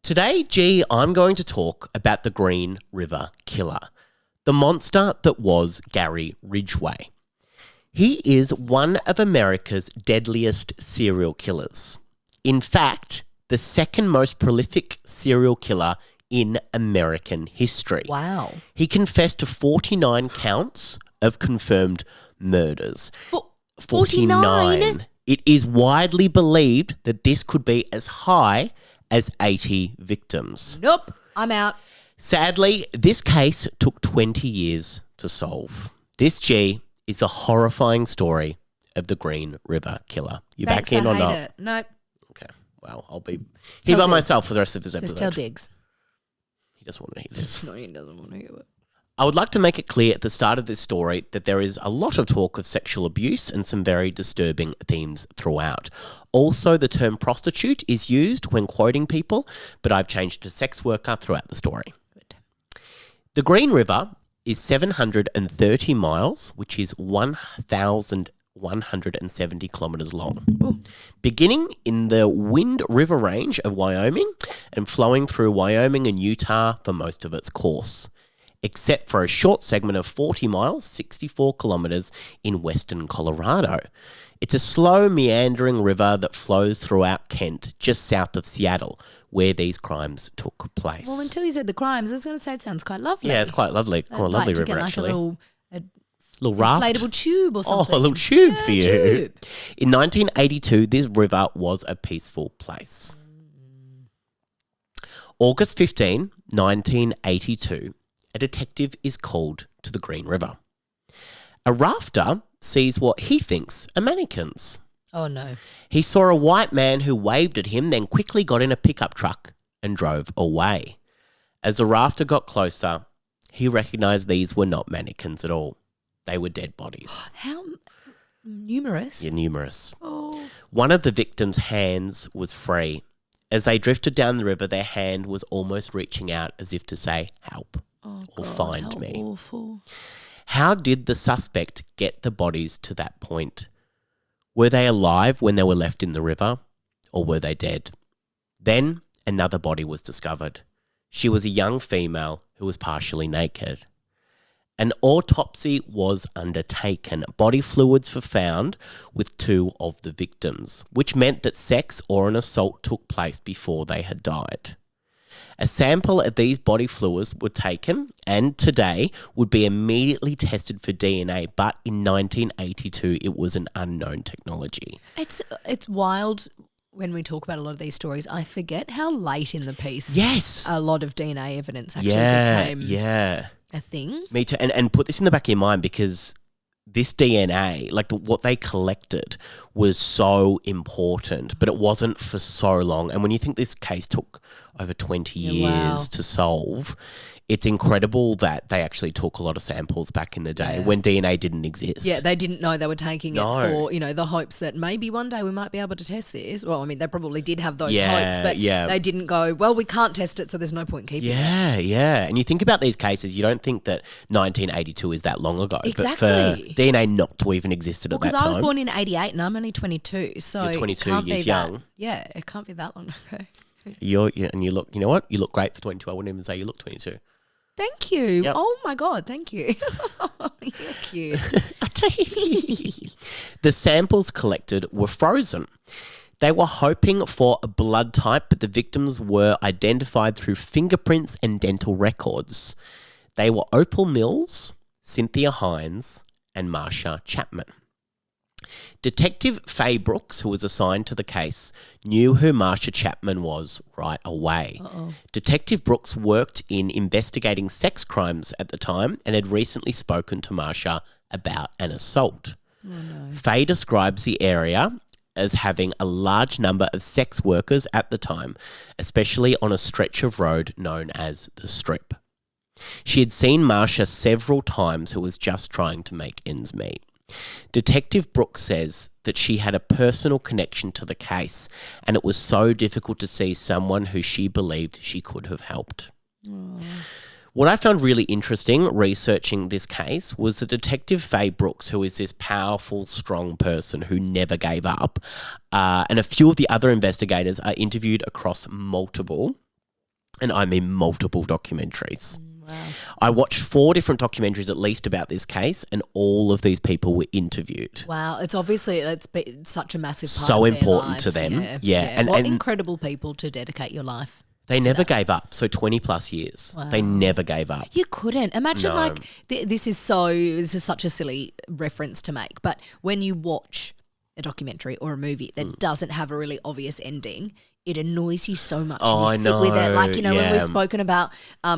Today, G, I'm going to talk about the Green River Killer, the monster that was Gary Ridgway. He is one of America's deadliest serial killers. In fact, the second most prolific serial killer in American history. Wow. He confessed to 49 counts of confirmed murders. 49? It is widely believed that this could be as high as 80 victims. Nope, I'm out. Sadly, this case took 20 years to solve. This, G, is a horrifying story of the Green River Killer. You Thanks, back in I or hate not? it. Nope. Okay, well, I'll be here by Diggs. myself for the rest of this episode. Just tell Diggs. He doesn't want to hear this. No, he doesn't want to hear it. I would like to make it clear at the start of this story that there is a lot of talk of sexual abuse and some very disturbing themes throughout. Also, the term prostitute is used when quoting people, but I've changed to sex worker throughout the story. Good. The Green River is 730 miles, which is 1,170 kilometres long. Ooh. Beginning in the Wind River Range of Wyoming and flowing through Wyoming and Utah for most of its course, except for a short segment of 40 miles, 64 kilometres in western Colorado. It's a slow, meandering river that flows throughout Kent, just south of Seattle, where these crimes took place. Well, until you said the crimes, I was going to say it sounds quite lovely. Yeah, it's quite lovely. Quite a I'd lovely like to river, get actually. a little raft. inflatable tube or something. Oh, a little tube Yeah, for you. tube. In 1982, this river was a peaceful place. August 15, 1982, a detective is called to the Green River. A rafter sees what he thinks are mannequins. Oh, no. He saw a white man who waved at him, then quickly got in a pickup truck and drove away. As the rafter got closer, he recognised these were not mannequins at all. They were dead bodies. How numerous. Yeah, numerous. Oh. One of the victims' hands was free. As they drifted down the river, their hand was almost reaching out as if to say, help. Oh, Or God, find how me. Awful. How did the suspect get the bodies to that point? Were they alive when they were left in the river, or were they dead? Then another body was discovered. She was a young female who was partially naked. An autopsy was undertaken. Body fluids were found with two of the victims, which meant that sex or an assault took place before they had died. A sample of these body fluids were taken and today would be immediately tested for DNA, but in 1982 it was an unknown technology. It's wild when we talk about a lot of these stories. I forget how late in the piece Yes. a lot of DNA evidence actually became Yeah. a thing. Me too. And put this in the back of your mind because this DNA, like what they collected was so important, but it wasn't for so long. And when you think this case took over 20 years wow. to solve, it's incredible that they actually took a lot of samples back in the day when DNA didn't exist. Yeah, they didn't know they were taking No. it for, the hopes that maybe one day we might be able to test this. Well, I mean, they probably did have those hopes, but they didn't go, well, we can't test it, so there's no point keeping it. Yeah. And you think about these cases, you don't think that 1982 is that long ago. Exactly. But for DNA not to even existed at that Because time. I was born in 88 and I'm only 22, so You're 22 it can't years be that, young. Yeah, it can't be that long ago. You look, you know what? You look great for 22. I wouldn't even say you look 22. Thank you. Yep. Oh my God, thank you. You're cute. I tell you. The samples collected were frozen. They were hoping for a blood type, but the victims were identified through fingerprints and dental records. They were Opal Mills, Cynthia Hines, and Marsha Chapman. Detective Faye Brooks, who was assigned to the case, knew who Marsha Chapman was right away. Uh-oh. Detective Brooks worked in investigating sex crimes at the time and had recently spoken to Marsha about an assault. Oh, no. Faye describes the area as having a large number of sex workers at the time, especially on a stretch of road known as the Strip. She had seen Marsha several times who was just trying to make ends meet. Detective Brooks says that she had a personal connection to the case and it was so difficult to see someone who she believed she could have helped. Oh. What I found really interesting researching this case was that Detective Faye Brooks, who is this powerful, strong person who never gave up, and a few of the other investigators are interviewed across multiple And I mean multiple documentaries. Wow. I watched 4 different documentaries at least about this case, and all of these people were interviewed. Wow, it's been such a massive part So of their important lives. to them. Yeah. And what incredible people to dedicate your life. They never gave up. So 20 plus years. Wow. They never gave up. You couldn't. Imagine No. this is such a silly reference to make, but when you watch a documentary or a movie that doesn't have a really obvious ending, it annoys you so much. Oh, and you sit with it. Like, when we've spoken about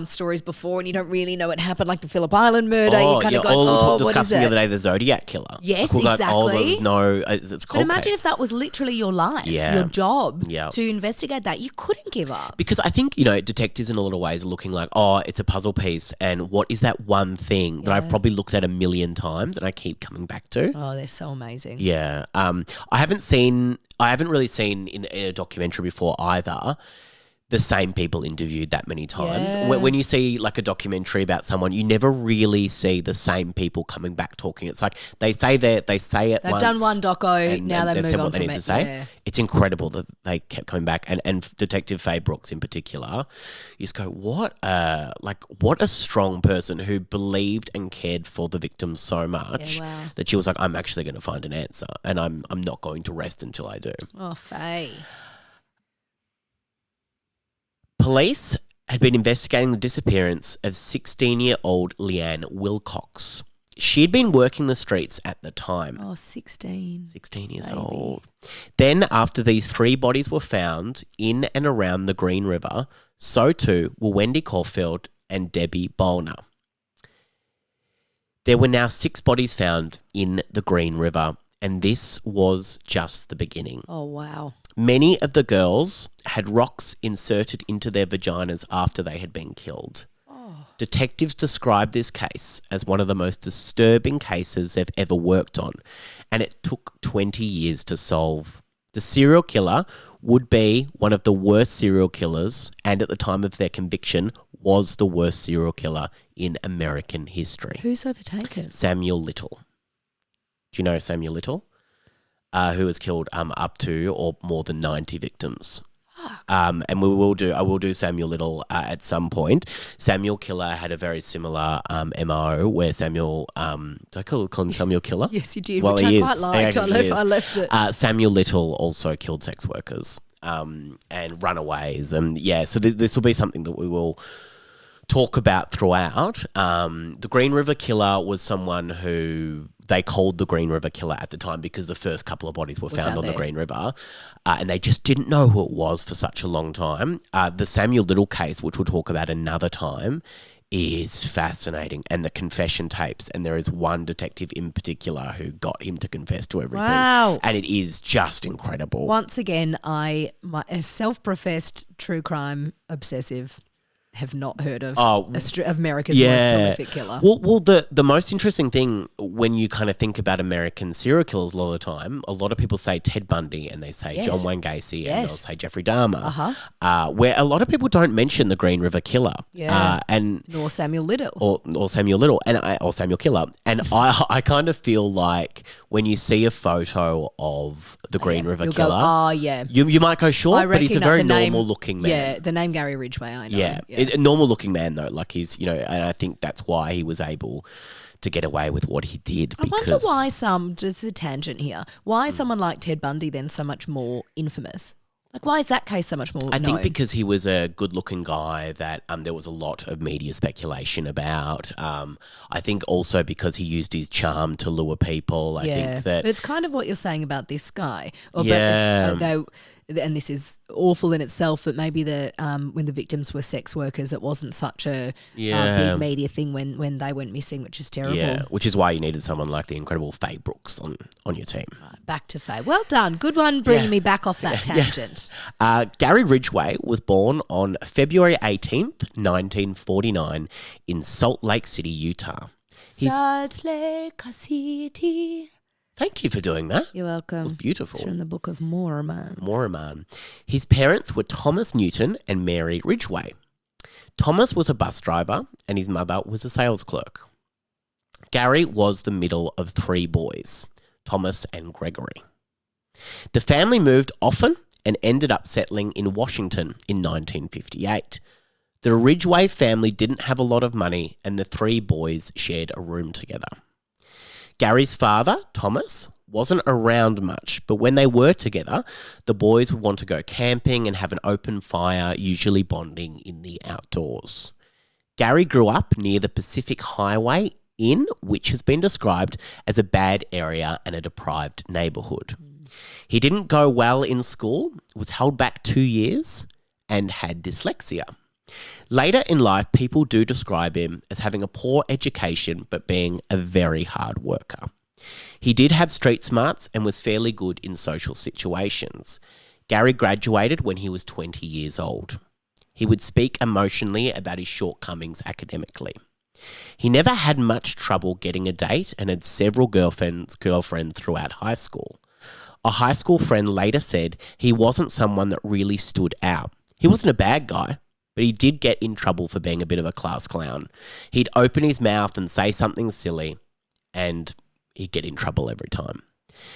stories before and you don't really know what happened, like the Phillip Island murder, you kind of go, we what discussed is it? the other day the Zodiac Killer. Yes, like, exactly. There's no, it's But cold imagine case. if that was literally your life, your job, to investigate that. You couldn't give up. Because I think, detectives in a lot of ways are looking like, it's a puzzle piece, and what is that one thing that I've probably looked at a million times and I keep coming back to? Oh, they're so amazing. Yeah. I haven't really seen in a documentary before either the same people interviewed that many times. Yeah. When you see like a documentary about someone, you never really see the same people coming back talking. It's like they say it They've once. done one doco, now they've moved said on what they from need it. to say. Yeah. It's incredible that they kept coming back. And Detective Faye Brooks in particular, you just go, what a strong person who believed and cared for the victims so much that she was like, I'm actually going to find an answer, and I'm not going to rest until I do. Oh, Faye. Police had been investigating the disappearance of 16-year-old Leanne Wilcox. She had been working the streets at the time. Oh, 16. 16 years Baby. old. Then, after these 3 bodies were found in and around the Green River, so too were Wendy Caulfield and Debbie Bolner. There were now 6 bodies found in the Green River, and this was just the beginning. Oh, wow. Many of the girls had rocks inserted into their vaginas after they had been killed. Oh. Detectives described this case as one of the most disturbing cases they've ever worked on, and it took 20 years to solve. The serial killer would be one of the worst serial killers, and at the time of their conviction was the worst serial killer in American history. Who's overtaken? Samuel Little. Do you know Samuel Little? Who has killed up to or more than 90 victims. And I will do Samuel Little at some point. Samuel Killer had a very similar MO where Samuel, did I call him Samuel Killer? Yes, you did, Well, which he I quite is. liked. I left it. Samuel Little also killed sex workers and runaways. And so this will be something that we will talk about throughout. The Green River Killer was someone who they called the Green River Killer at the time because the first couple of bodies were found on the Green River, and they just didn't know who it was for such a long time. The Samuel Little case, which we'll talk about another time, is fascinating, and the confession tapes, and there is one detective in particular who got him to confess to everything. Wow. And it is just incredible. Once again, a self-professed true crime obsessive have not heard of America's most prolific killer. Well, the most interesting thing when you kind of think about American serial killers a lot of the time, a lot of people say Ted Bundy and they say John Wayne Gacy and they'll say Jeffrey Dahmer, where a lot of people don't mention the Green River Killer, nor Samuel Little, or Samuel Little, or Samuel Killer. And I kind of feel like when you see a photo of the Green River Killer, you might go short, but he's a very normal looking man. Yeah, the name Gary Ridgway, I know. Yeah. A normal looking man though, like he's, and I think that's why he was able to get away with what he did. I wonder why just a tangent here, why is someone like Ted Bundy then so much more infamous? Like, why is that case so much more known? I think because he was a good-looking guy that there was a lot of media speculation about. I think also because he used his charm to lure people. I think that... But it's kind of what you're saying about this guy. Yeah. And this is awful in itself, but maybe when the victims were sex workers, it wasn't such a big media thing when they went missing, which is terrible. Yeah, which is why you needed someone like the incredible Faye Brooks on your team. Right, back to Faye. Well done. Good one bringing me back off that tangent. Gary Ridgway was born on February 18th, 1949 in Salt Lake City, Utah. Salt Lake City. Thank you for doing that. You're welcome. It was beautiful. It's from the Book of Mormon. His parents were Thomas Newton and Mary Ridgway. Thomas was a bus driver and his mother was a sales clerk. Gary was the middle of 3 boys, Thomas and Gregory. The family moved often and ended up settling in Washington in 1958. The Ridgway family didn't have a lot of money, and the three boys shared a room together. Gary's father, Thomas, wasn't around much, but when they were together, the boys would want to go camping and have an open fire, usually bonding in the outdoors. Gary grew up near the Pacific Highway Inn, which has been described as a bad area and a deprived neighbourhood. He didn't go well in school, was held back 2 years, and had dyslexia. Later in life, people do describe him as having a poor education but being a very hard worker. He did have street smarts and was fairly good in social situations. Gary graduated when he was 20 years old. He would speak emotionally about his shortcomings academically. He never had much trouble getting a date and had several girlfriends throughout high school. A high school friend later said he wasn't someone that really stood out. He wasn't a bad guy, but he did get in trouble for being a bit of a class clown. He'd open his mouth and say something silly, and he'd get in trouble every time.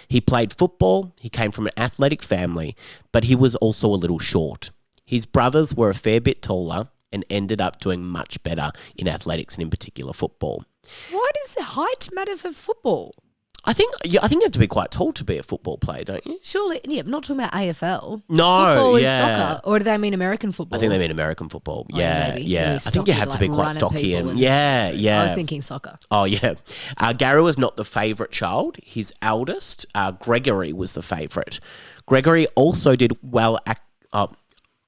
He played football, he came from an athletic family, but he was also a little short. His brothers were a fair bit taller and ended up doing much better in athletics and in particular football. Why does the height matter for football? I think you have to be quite tall to be a football player, don't you? Surely, yeah, not talking about AFL. No, football yeah. is soccer, or do they mean American football? I think they mean American football. Oh, Yeah, maybe. yeah. Really I think you stocky, have to be like quite run at stocky people and yeah. I was thinking soccer. Oh, yeah. Gary was not the favourite child. His eldest, Gregory, was the favourite. Gregory also did well.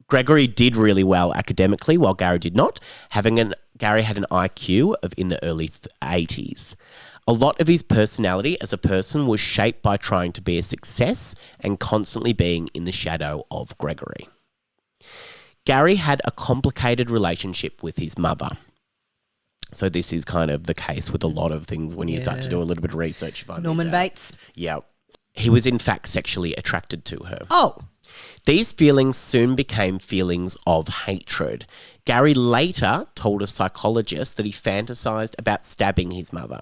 Gregory did really well academically, while Gary did not. Gary had an IQ of in the early 80s. A lot of his personality as a person was shaped by trying to be a success and constantly being in the shadow of Gregory. Gary had a complicated relationship with his mother. So this is kind of the case with a lot of things when you start to do a little bit of research. You find Norman Bates. Yeah. He was in fact sexually attracted to her. Oh. These feelings soon became feelings of hatred. Gary later told a psychologist that he fantasized about stabbing his mother.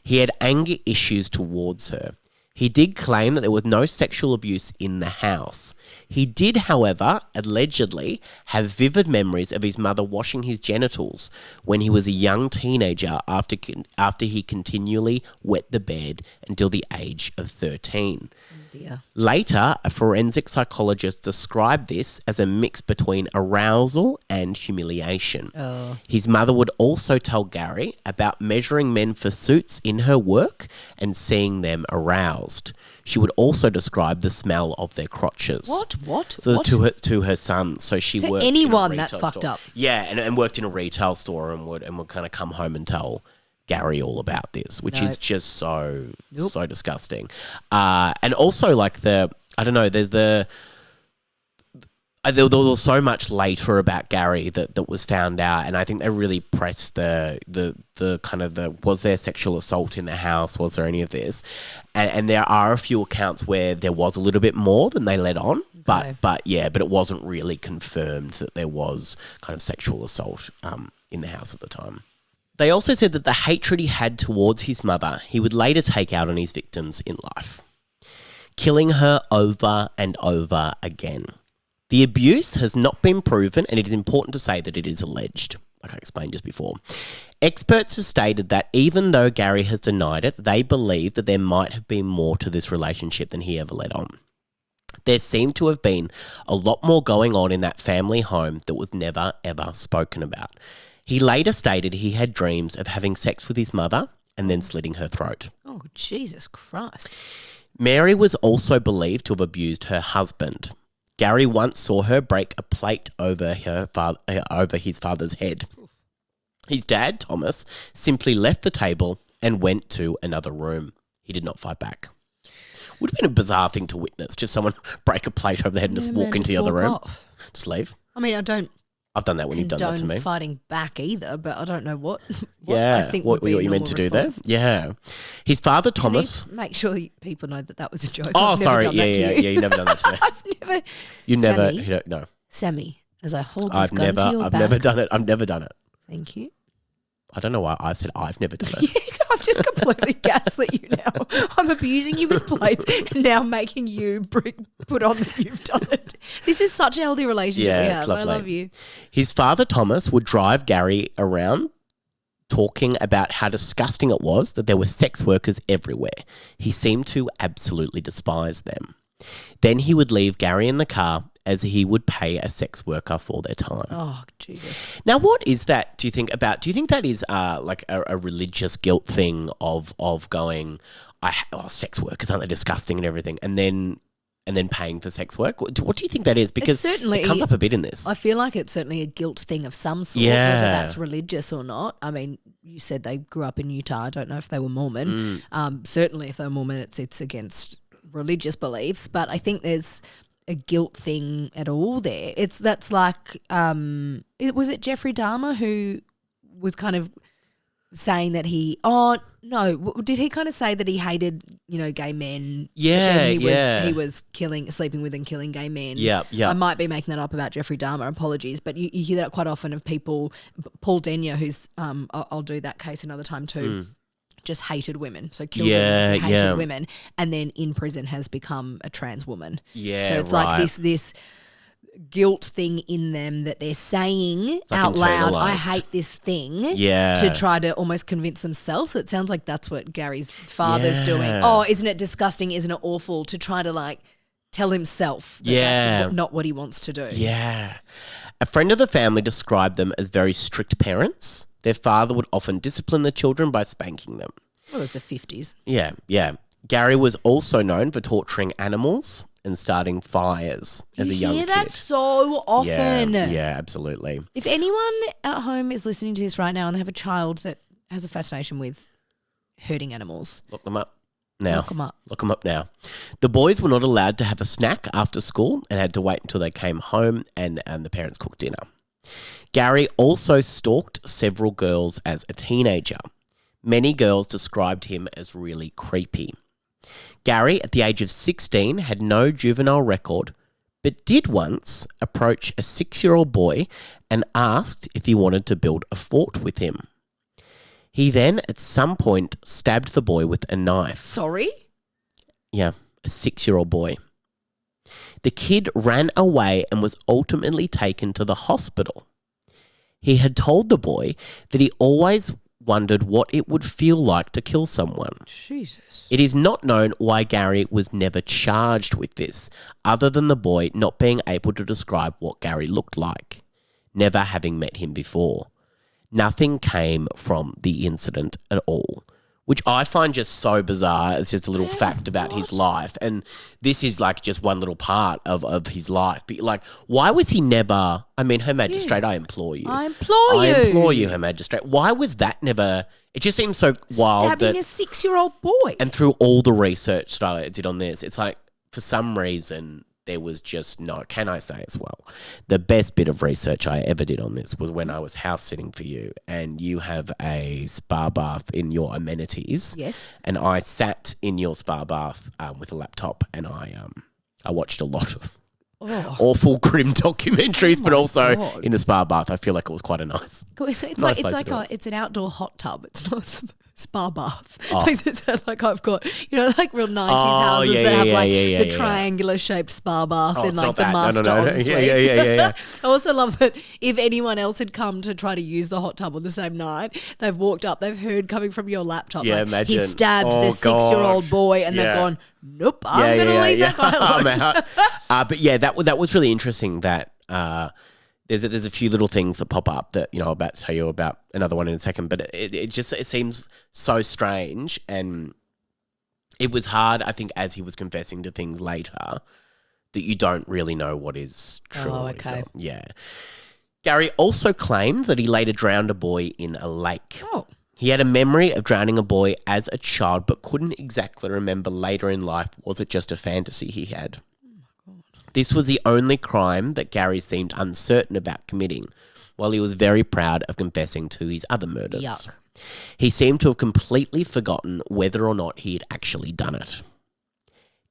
He had anger issues towards her. He did claim that there was no sexual abuse in the house. He did, however, allegedly have vivid memories of his mother washing his genitals when he was a young teenager after he continually wet the bed until the age of 13. Dear. Later, a forensic psychologist described this as a mix between arousal and humiliation. Oh. His mother would also tell Gary about measuring men for suits in her work and seeing them aroused. She would also describe the smell of their crotches. What? So What? to her son. So she To worked anyone, in a that's retail fucked store. up. Yeah, and worked in a retail store and would kind of come home and tell Gary all about this, which is just so disgusting. And also like there was so much later about Gary that was found out, and I think they really pressed the kind of the was there sexual assault in the house, was there any of this, and there are a few accounts where there was a little bit more than they let on, but it wasn't really confirmed that there was kind of sexual assault in the house at the time. They also said that the hatred he had towards his mother, he would later take out on his victims in life, killing her over and over again. The abuse has not been proven, and it is important to say that it is alleged, like I explained just before. Experts have stated that even though Gary has denied it, they believe that there might have been more to this relationship than he ever let on. There seemed to have been a lot more going on in that family home that was never, ever spoken about. He later stated he had dreams of having sex with his mother and then slitting her throat. Oh, Jesus Christ. Mary was also believed to have abused her husband. Gary once saw her break a plate over his father's head. His dad, Thomas, simply left the table and went to another room. He did not fight back. Would have been a bizarre thing to witness, just someone break a plate over their head and just walk into the other room. Off. Just leave. I mean, I don't I've done that when you've done that to me. Fighting back either, but I don't know what Yeah, I think what would be you meant to do response. there. Yeah. His father, Thomas. Make sure people know that was a joke. Oh, I've never sorry. done that to you. You've never done that to me. I've never. You never. Sammy, No. Sammy, as I hold this gun to your I've back. never done it. I've never done it. Thank you. I don't know why I said I've never done it. I've just completely gaslit you now. I'm abusing you with plates and now making you put on that you've done it. This is such a healthy relationship we it's have. lovely. I love you. His father, Thomas, would drive Gary around talking about how disgusting it was that there were sex workers everywhere. He seemed to absolutely despise them. Then he would leave Gary in the car as he would pay a sex worker for their time. Oh, Jesus. Now, what is that, do you think that is like a religious guilt thing of going, sex workers, aren't they disgusting and everything, and then paying for sex work? What do you think that is? Because it comes up a bit in this. I feel like it's certainly a guilt thing of some sort, Yeah. whether that's religious or not. I mean, you said they grew up in Utah. I don't know if they were Mormon. Certainly if they were Mormon, it's against religious beliefs. But I think there's a guilt thing at all there. That's like, was it Jeffrey Dahmer who was kind of saying that did he kind of say that he hated, gay men? Yeah, He was sleeping with and killing gay men. Yeah. I might be making that up about Jeffrey Dahmer. Apologies, but you hear that quite often of people. Paul Denyer, who's I'll do that case another time too. Just hated women, so killed women, hated women, and then in prison has become a trans woman. Yeah, so it's like this guilt thing in them that they're saying out loud, I hate this thing, to try to almost convince themselves. So it sounds like that's what Gary's father's doing. Oh, isn't it disgusting? Isn't it awful? To try to like tell himself that that's not what he wants to do. Yeah. A friend of the family described them as very strict parents. Their father would often discipline the children by spanking them. Well, it was the 50s. Yeah. Gary was also known for torturing animals and starting fires as a young kid. You hear that so often. Yeah, absolutely. If anyone at home is listening to this right now and they have a child that has a fascination with hurting animals, look them up now. Look them up now. The boys were not allowed to have a snack after school and had to wait until they came home and the parents cooked dinner. Gary also stalked several girls as a teenager. Many girls described him as really creepy. Gary, at the age of 16, had no juvenile record, but did once approach a 6-year-old boy and asked if he wanted to build a fort with him. He then, at some point, stabbed the boy with a knife. Sorry? Yeah, a 6-year-old boy. The kid ran away and was ultimately taken to the hospital. He had told the boy that he always wondered what it would feel like to kill someone. Jesus. It is not known why Gary was never charged with this, other than the boy not being able to describe what Gary looked like, never having met him before. Nothing came from the incident at all, which I find just so bizarre. It's just a little fact about his life. And this is like just one little part of his life. But like, why was he never, Her Magistrate, I implore you. I implore you, Her Magistrate. Why was that never, it just seems so wild. Stabbing a 6-year-old boy. And through all the research that I did on this, it's like, for some reason, there was just no, can I say as well, the best bit of research I ever did on this was when I was house sitting for you and you have a spa bath in your amenities. Yes. And I sat in your spa bath with a laptop and I watched a lot of awful grim documentaries, but also God. in the spa bath. I feel like it was quite a nice. It's an outdoor hot tub. It's not a spa bath. Oh. It's like I've got, like real 90s houses that have the triangular shaped spa bath in like the master ensuite. Yeah. I also love that if anyone else had come to try to use the hot tub on the same night, they've walked up, they've heard coming from your laptop, imagine. he stabbed this 6-year-old boy, and they've gone, nope, I'm going to leave that guy alone. But yeah, that was really interesting that there's a few little things that pop up that, I'm about to tell you about another one in a second, but it seems so strange, and it was hard, I think, as he was confessing to things later, that you don't really know what is true. Oh, okay. Yeah. Gary also claimed that he later drowned a boy in a lake. Oh. He had a memory of drowning a boy as a child, but couldn't exactly remember later in life. Was it just a fantasy he had? This was the only crime that Gary seemed uncertain about committing, while he was very proud of confessing to his other murders. Yuck. He seemed to have completely forgotten whether or not he had actually done it.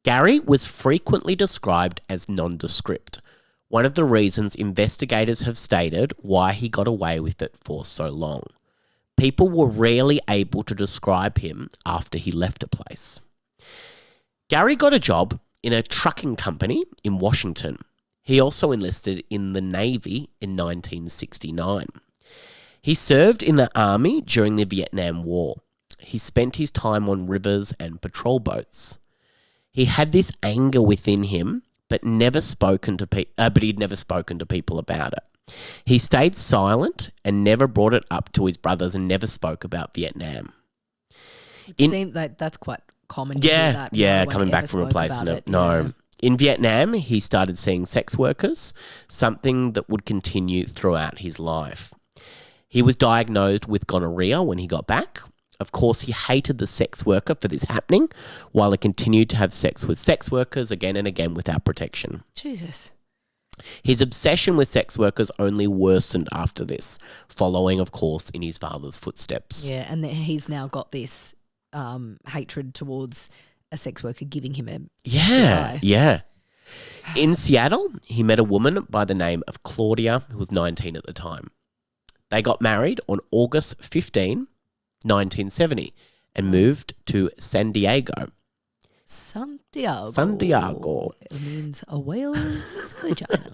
Gary was frequently described as nondescript, one of the reasons investigators have stated why he got away with it for so long. People were rarely able to describe him after he left a place. Gary got a job in a trucking company in Washington. He also enlisted in the Navy in 1969. He served in the Army during the Vietnam War. He spent his time on rivers and patrol boats. He had this anger within him, but he'd never spoken to people about it. He stayed silent and never brought it up to his brothers and never spoke about Vietnam. It seems like that's quite common. To hear that, yeah, no one coming back ever from a spoke place. about it. No. Yeah. In Vietnam, he started seeing sex workers, something that would continue throughout his life. He was diagnosed with gonorrhea when he got back. Of course, he hated the sex worker for this happening, while he continued to have sex with sex workers again and again without protection. Jesus. His obsession with sex workers only worsened after this, following, of course, in his father's footsteps. Yeah, and then he's now got this hatred towards a sex worker giving him a STI. Yeah. In Seattle, he met a woman by the name of Claudia, who was 19 at the time. They got married on August 15, 1970, and moved to San Diego. Santiago. It means a whale's vagina.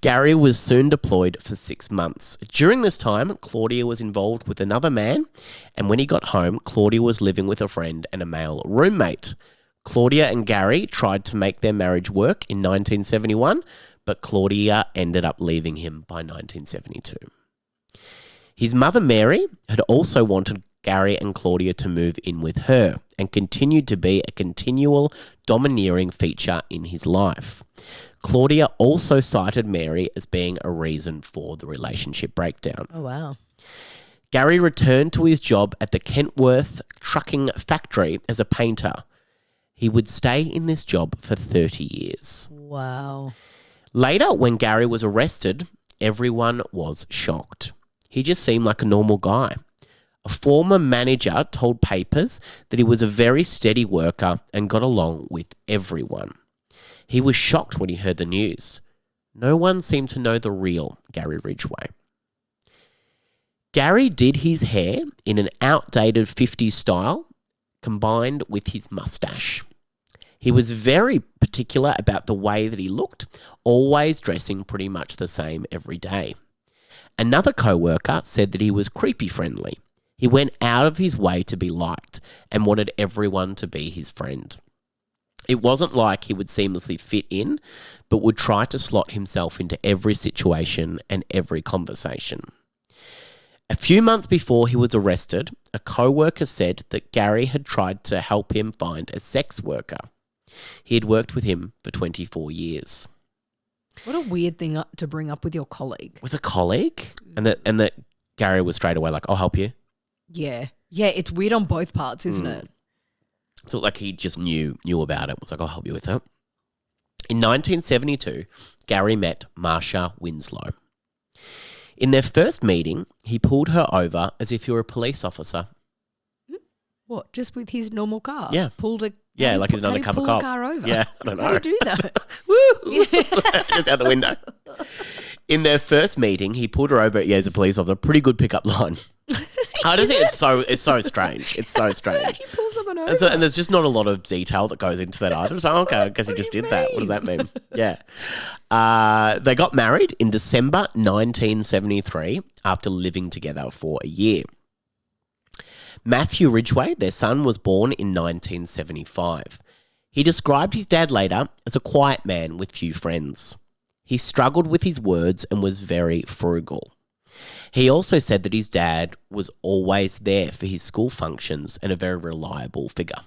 Gary was soon deployed for 6 months. During this time, Claudia was involved with another man, and when he got home, Claudia was living with a friend and a male roommate. Claudia and Gary tried to make their marriage work in 1971, but Claudia ended up leaving him by 1972. His mother, Mary, had also wanted Gary and Claudia to move in with her and continued to be a continual domineering feature in his life. Claudia also cited Mary as being a reason for the relationship breakdown. Oh, wow. Gary returned to his job at the Kentworth trucking factory as a painter. He would stay in this job for 30 years. Wow. Later, when Gary was arrested, everyone was shocked. He just seemed like a normal guy. A former manager told Papers that he was a very steady worker and got along with everyone. He was shocked when he heard the news. No one seemed to know the real Gary Ridgway. Gary did his hair in an outdated 50s style combined with his mustache. He was very particular about the way that he looked, always dressing pretty much the same every day. Another co-worker said that he was creepy friendly. He went out of his way to be liked and wanted everyone to be his friend. It wasn't like he would seamlessly fit in, but would try to slot himself into every situation and every conversation. A few months before he was arrested, a co-worker said that Gary had tried to help him find a sex worker. He had worked with him for 24 years. What a weird thing to bring up with your colleague. With a colleague? And that Gary was straight away like, I'll help you. Yeah. Yeah, it's weird on both parts, isn't it? So like he just knew about it. Was like, I'll help you with it. In 1972, Gary met Marsha Winslow. In their first meeting, he pulled her over as if he were a police officer. What, just with his normal car? Yeah. Pulled a... Yeah, like he's an undercover cop. Car over? Yeah, I don't know. How do you do that? Woo! Just out the window. In their first meeting, he pulled her over as a police officer. Pretty good pickup line. Honestly, it's so strange. It's so strange. He pulls someone over. And there's just not a lot of detail that goes into that either. So, okay, I guess he just did that. What does that mean? Yeah. They got married in December 1973 after living together for a year. Matthew Ridgway, their son, was born in 1975. He described his dad later as a quiet man with few friends. He struggled with his words and was very frugal. He also said that his dad was always there for his school functions and a very reliable figure.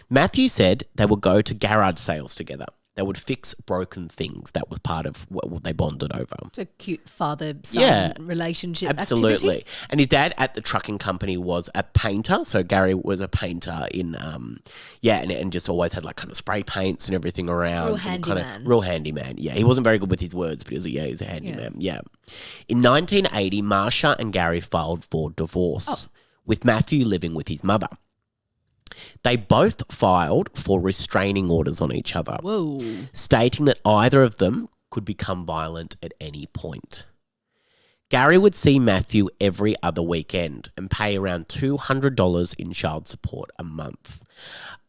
Matthew said they would go to garage sales together. They would fix broken things. That was part of what they bonded over. It's a cute father-son relationship absolutely. activity. And his dad at the trucking company was a painter. So Gary was a painter in, and just always had like kind of spray paints and everything around. Real handyman. Real handyman, yeah. He wasn't very good with his words, but he's a handyman, yeah. In 1980, Marsha and Gary filed for divorce, with Matthew living with his mother. They both filed for restraining orders on each other, stating that either of them could become violent at any point. Gary would see Matthew every other weekend and pay around $200 in child support a month.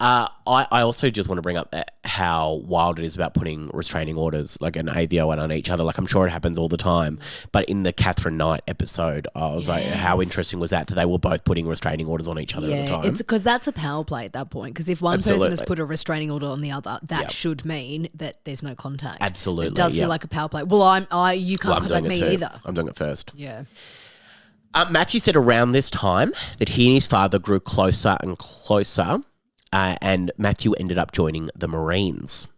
I also just want to bring up how wild it is about putting restraining orders, like an AVO and on each other. Like, I'm sure it happens all the time. But in the Catherine Knight episode, I was like, how interesting was that they were both putting restraining orders on each other at the time? It's because that's a power play at that point. Because if one person has put a restraining order on the other, that should mean that there's no contact. Absolutely. It does feel like a power play. Well, you can't contact me either. I'm doing it first. Yeah. Matthew said around this time that he and his father grew closer and closer. And Matthew ended up joining the Marines.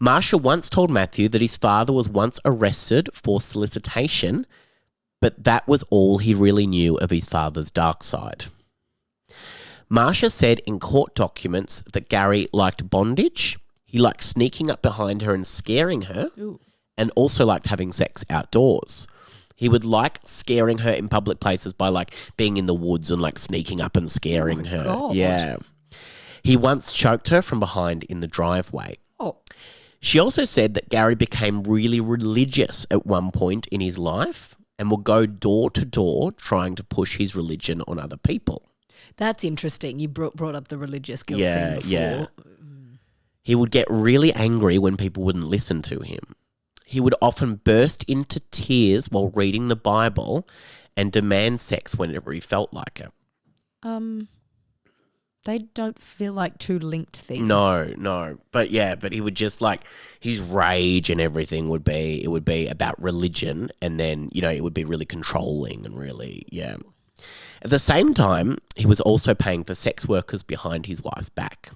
Marsha once told Matthew that his father was once arrested for solicitation, but that was all he really knew of his father's dark side. Marsha said in court documents that Gary liked bondage, he liked sneaking up behind her and scaring her, and also liked having sex outdoors. He would like scaring her in public places by like being in the woods and like sneaking up and scaring her. God. Yeah. He once choked her from behind in the driveway. Oh. She also said that Gary became really religious at one point in his life and would go door to door trying to push his religion on other people. That's interesting. You brought up the religious guilt thing before. Yeah. He would get really angry when people wouldn't listen to him. He would often burst into tears while reading the Bible and demand sex whenever he felt like it. They don't feel like two linked things. No. But he would just like his rage and everything would be about religion, and then, it would be really controlling and really, yeah. At the same time, he was also paying for sex workers behind his wife's back.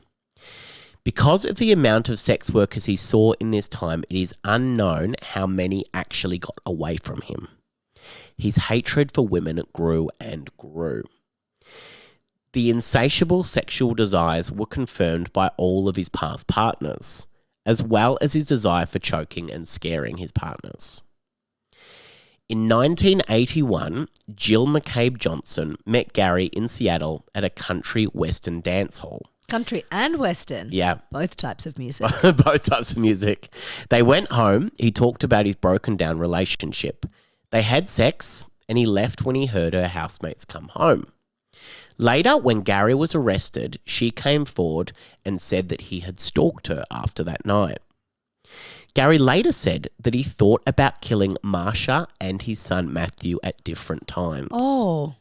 Because of the amount of sex workers he saw in this time, it is unknown how many actually got away from him. His hatred for women grew and grew. The insatiable sexual desires were confirmed by all of his past partners, as well as his desire for choking and scaring his partners. In 1981, Jill McCabe Johnson met Gary in Seattle at a country western dance hall. Country and western? Yeah. Both types of music. Both types of music. They went home. He talked about his broken down relationship. They had sex, and he left when he heard her housemates come home. Later, when Gary was arrested, she came forward and said that he had stalked her after that night. Gary later said that he thought about killing Marsha and his son Matthew at different times. Oh.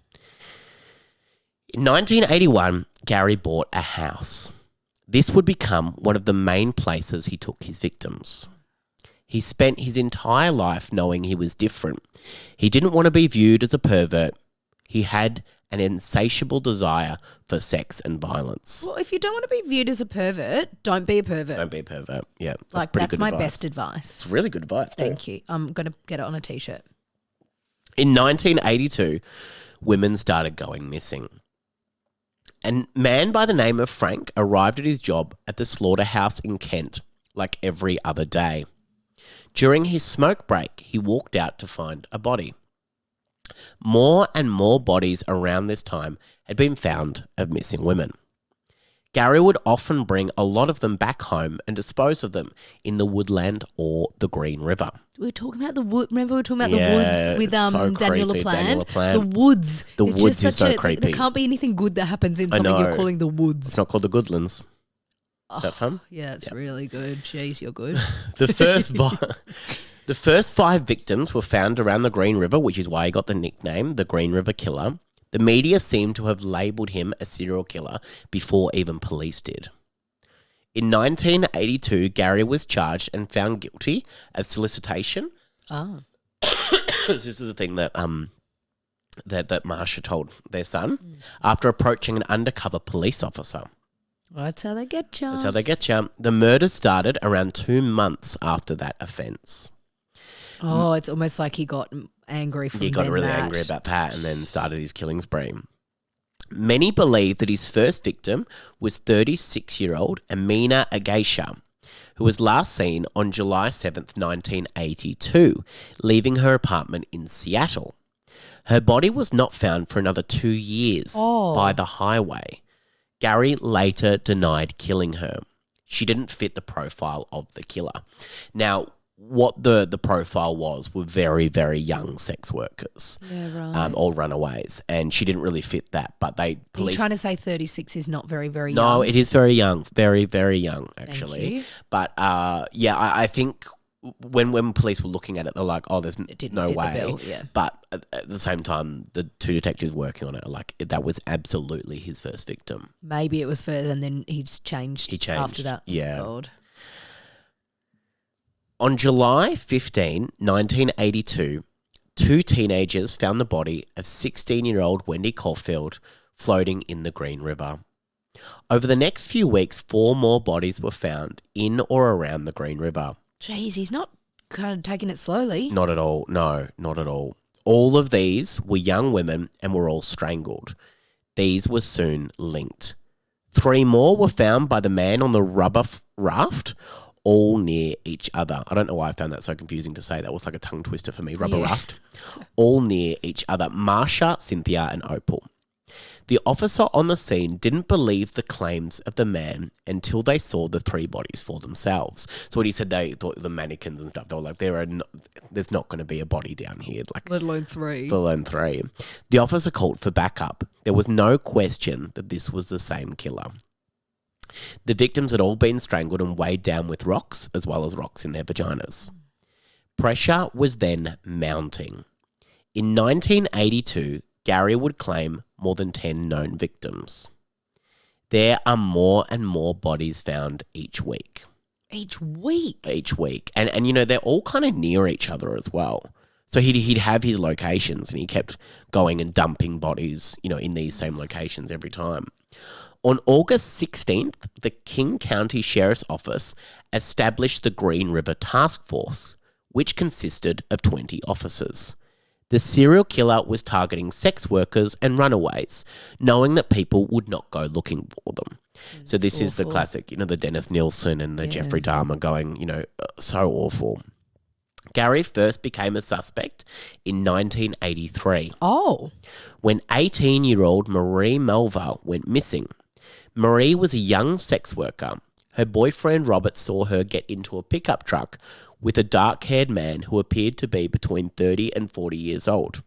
In 1981, Gary bought a house. This would become one of the main places he took his victims. He spent his entire life knowing he was different. He didn't want to be viewed as a pervert. He had an insatiable desire for sex and violence. Well, if you don't want to be viewed as a pervert, don't be a pervert. Don't be a pervert. Yeah. That's my best advice. It's really good advice too. Thank you. I'm going to get it on a t-shirt. In 1982, women started going missing. A man by the name of Frank arrived at his job at the slaughterhouse in Kent like every other day. During his smoke break, he walked out to find a body. More and more bodies around this time had been found of missing women. Gary would often bring a lot of them back home and dispose of them in the woodland or the Green River. We were talking about the wood. Remember we were talking about the woods with so Daniel creepy, LaPlante? The woods. The woods is so creepy. There can't be anything good that happens in something you're calling the woods. It's not called the Goodlands. Is that fun? Yeah, it's really good. Jeez, you're good. The first 5 victims were found around the Green River, which is why he got the nickname, the Green River Killer. The media seemed to have labelled him a serial killer before even police did. In 1982, Gary was charged and found guilty of solicitation. Oh. This is the thing that that Marsha told their son after approaching an undercover police officer. Well, that's how they get you. That's how they get you. The murder started around 2 months after that offence. Oh, it's almost like he got angry from He got really angry about that and then started his killing spree. Many believe that his first victim was 36-year-old Amina Agasha, who was last seen on July 7th, 1982, leaving her apartment in Seattle. Her body was not found for another 2 years by the highway. Gary later denied killing her. She didn't fit the profile of the killer. Now, what the profile was were very, very young sex workers, Yeah, right. all runaways, and she didn't really fit that. But Are you trying to say 36 is not very, very young? No, it is very young, very, very young, actually. Thank you. But I think when police were looking at it, they're like, oh, there's It didn't no fit the way. bill, yeah. But at the same time, the two detectives working on it are like, that was absolutely his first victim. Maybe it was further and then he's changed, He changed, after that. yeah. Oh, God. On July 15, 1982, two teenagers found the body of 16-year-old Wendy Caulfield floating in the Green River. Over the next few weeks, 4 more bodies were found in or around the Green River. Jeez, he's not kind of taking it slowly. Not at all. No, not at all. All of these were young women and were all strangled. These were soon linked. 3 more were found by the man on the rubber raft, all near each other. I don't know why I found that so confusing to say. That was like a tongue twister for me. Rubber raft. All near each other. Marsha, Cynthia and Opal. The officer on the scene didn't believe the claims of the man until they saw the 3 bodies for themselves. So when he said they thought the mannequins and stuff, they were like, there's not going to be a body down here. Like, Let alone 3. let alone 3. The officer called for backup. There was no question that this was the same killer. The victims had all been strangled and weighed down with rocks, as well as rocks in their vaginas. Pressure was then mounting. In 1982, Gary would claim more than 10 known victims. There are more and more bodies found each week. Each week? Each week. And you know, they're all kind of near each other as well. So he'd have his locations and he kept going and dumping bodies, you know, in these same locations every time. On August 16th, the King County Sheriff's Office established the Green River Task Force, which consisted of 20 officers. The serial killer was targeting sex workers and runaways, knowing that people would not go looking for them. So this is the classic, you know, the Dennis Nielsen and the Jeffrey Dahmer going, you know, so awful. Gary first became a suspect in 1983. Oh. When 18-year-old Marie Melva went missing. Marie was a young sex worker. Her boyfriend Robert saw her get into a pickup truck with a dark-haired man who appeared to be between 30 and 40 years old.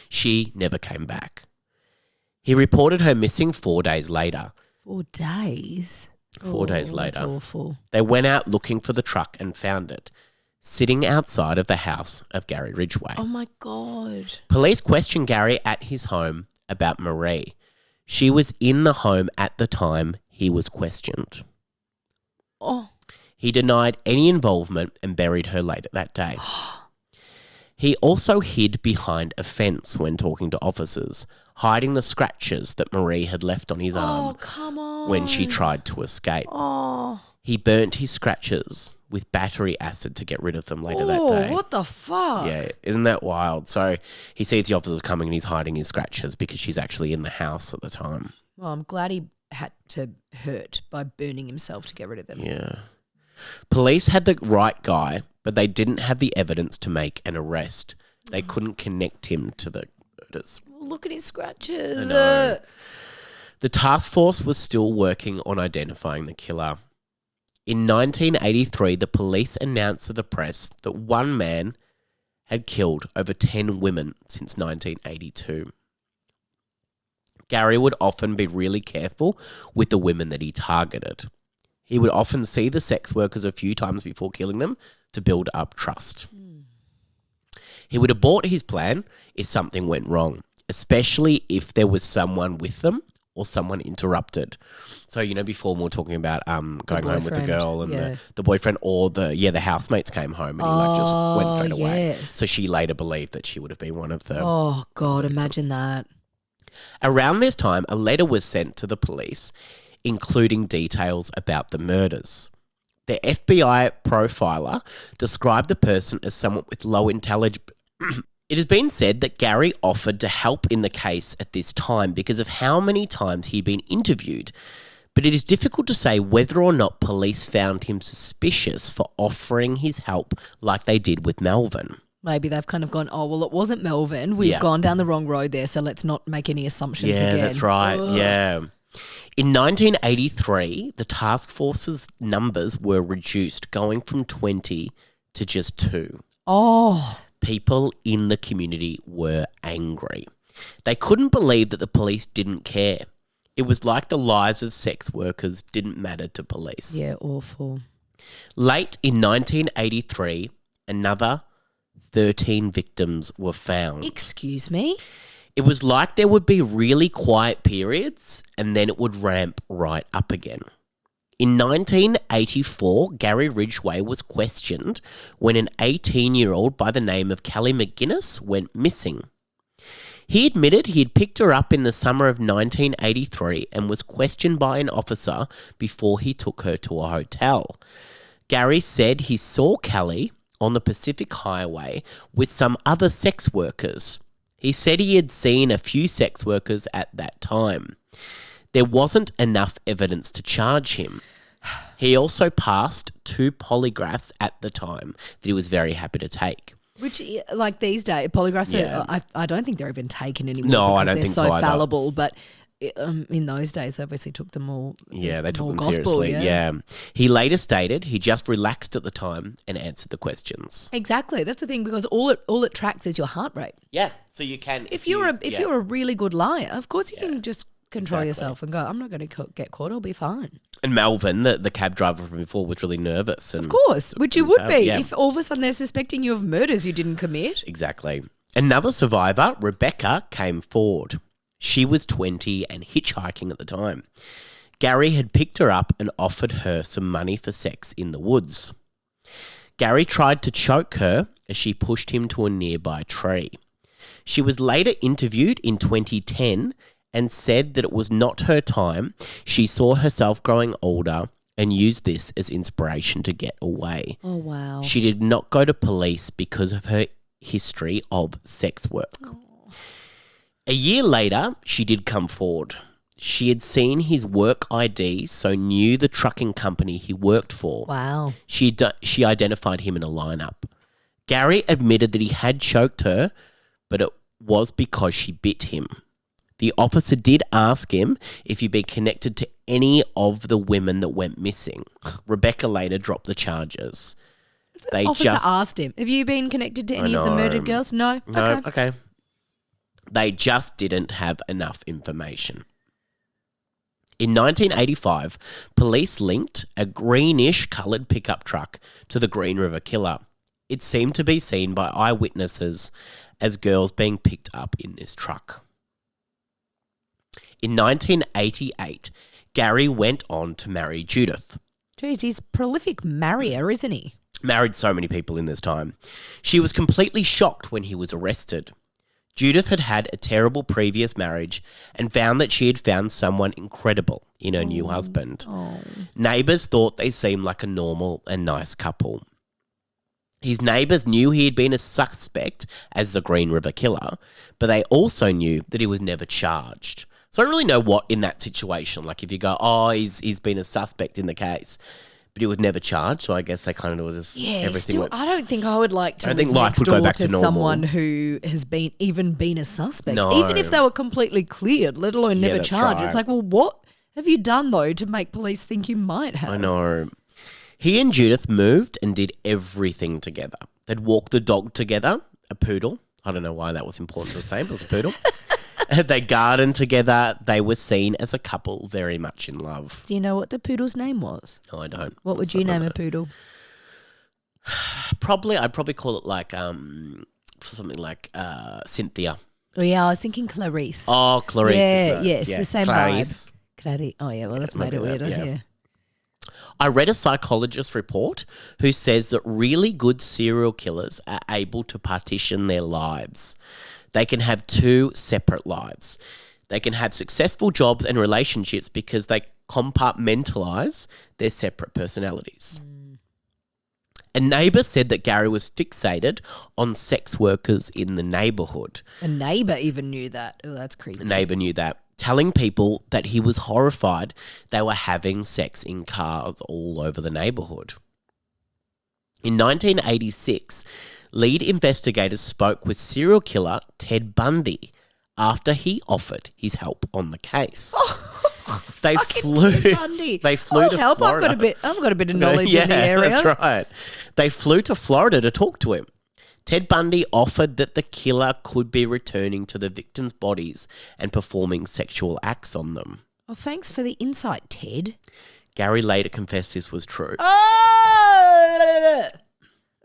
She never came back. He reported her missing 4 days later. 4 days? 4 days later. That's awful. They went out looking for the truck and found it, sitting outside of the house of Gary Ridgway. Oh, my God. Police questioned Gary at his home about Marie. She was in the home at the time he was questioned. Oh. He denied any involvement and buried her later that day. He also hid behind a fence when talking to officers, hiding the scratches that Marie had left on his arm come on. when she tried to escape. Oh. He burnt his scratches with battery acid to get rid of them later that day. What the fuck? Yeah, isn't that wild? So he sees the officers coming and he's hiding his scratches because she's actually in the house at the time. Well, I'm glad he had to hurt by burning himself to get rid of them. Yeah. Police had the right guy, but they didn't have the evidence to make an arrest. They couldn't connect him to the murders. Look at his scratches. I know. The task force was still working on identifying the killer. In 1983, the police announced to the press that one man had killed over 10 women since 1982. Gary would often be really careful with the women that he targeted. He would often see the sex workers a few times before killing them to build up trust. He would abort his plan if something went wrong, especially if there was someone with them or someone interrupted. So, you know, before we were talking about going home with the girl and the boyfriend or the housemates came home and he just went straight away. Yes. So she later believed that she would have been one of them. Oh, God, imagine that. Around this time, a letter was sent to the police including details about the murders. The FBI profiler described the person as someone with low intelligence. It has been said that Gary offered to help in the case at this time because of how many times he'd been interviewed, but it is difficult to say whether or not police found him suspicious for offering his help like they did with Melvin. Maybe they've kind of gone, oh, well, it wasn't Melvin. We've gone down the wrong road there, so let's not make any assumptions again. Yeah, that's right. Ugh. Yeah. In 1983, the task force's numbers were reduced, going from 20 to just 2. Oh, People in the community were angry. They couldn't believe that the police didn't care. It was like the lives of sex workers didn't matter to police. yeah, awful. Late in 1983, another 13 victims were found. Excuse me? It was like there would be really quiet periods and then it would ramp right up again. In 1984, Gary Ridgway was questioned when an 18-year-old by the name of Callie McGuinness went missing. He admitted he had picked her up in the summer of 1983 and was questioned by an officer before he took her to a hotel. Gary said he saw Callie on the Pacific Highway with some other sex workers. He said he had seen a few sex workers at that time. There wasn't enough evidence to charge him. He also passed 2 polygraphs at the time that he was very happy to take. Which, like these days, polygraphs, Yeah. I don't think they're even taken anymore. No, I don't they're think so so either. fallible. But in those days, they obviously took them all. Yeah, they took more them gospel, seriously. Yeah. He later stated he just relaxed at the time and answered the questions. Exactly. That's the thing, because all it tracks is your heart rate. Yeah, so you can If you're a really good liar, of course you can just control Exactly. yourself and go, I'm not going to get caught. I'll be fine. And Melvin, the cab driver from before, was really nervous. And Of course, which you would be Yeah. if all of a sudden they're suspecting you of murders you didn't commit. Exactly. Another survivor, Rebecca, came forward. She was 20 and hitchhiking at the time. Gary had picked her up and offered her some money for sex in the woods. Gary tried to choke her as she pushed him to a nearby tree. She was later interviewed in 2010 and said that it was not her time. She saw herself growing older and used this as inspiration to get away. Oh, wow. She did not go to police because of her history of sex work. A year later, she did come forward. She had seen his work ID, so knew the trucking company he worked for. Wow. She identified him in a lineup. Gary admitted that he had choked her, but it was because she bit him. The officer did ask him if he'd been connected to any of the women that went missing. Rebecca later dropped the charges. The officer asked him, have you been connected to any of the murdered girls? No? No, okay. They just didn't have enough information. In 1985, police linked a greenish coloured pickup truck to the Green River Killer. It seemed to be seen by eyewitnesses as girls being picked up in this truck. In 1988, Gary went on to marry Judith. Jeez, he's a prolific marrier, isn't he? Married so many people in this time. She was completely shocked when he was arrested. Judith had had a terrible previous marriage and found that she had found someone incredible in her new husband. Neighbours thought they seemed like a normal and nice couple. His neighbours knew he had been a suspect as the Green River Killer, but they also knew that he was never charged. So I don't really know what in that situation, like if you go, oh, he's been a suspect in the case, but he was never charged, so I guess they kind of was just everything. I don't think I would like to I live think life next would go door back to to normal. someone who has been a suspect, No. even if they were completely cleared, let alone never that's charged. right. It's like, well, what have you done though to make police think you might have? I know. He and Judith moved and did everything together. They'd walk the dog together, a poodle. I don't know why that was important to say, but it was a poodle. They gardened together. They were seen as a couple very much in love. Do you know what the poodle's name was? No, I don't. What would you name a poodle? I'd probably call it like something like Cynthia. Oh yeah, I was thinking Clarice. Oh, Clarice. Yeah, is nice. yes, the same Clarice. vibe. Clarice. Oh yeah, well that's made it maybe weirder. that, Yeah. I read a psychologist report who says that really good serial killers are able to partition their lives. They can have 2 separate lives. They can have successful jobs and relationships because they compartmentalize their separate personalities. A neighbour said that Gary was fixated on sex workers in the neighbourhood. A neighbour even knew that. Oh, that's creepy. The neighbour knew that, telling people that he was horrified they were having sex in cars all over the neighbourhood. In 1986, lead investigators spoke with serial killer Ted Bundy after he offered his help on the case. They Fucking flew. Ted Bundy. They flew I'll to help. Florida. I've got a bit of knowledge in the area. That's right. They flew to Florida to talk to him. Ted Bundy offered that the killer could be returning to the victims' bodies and performing sexual acts on them. Well, thanks for the insight, Ted. Gary later confessed this was true.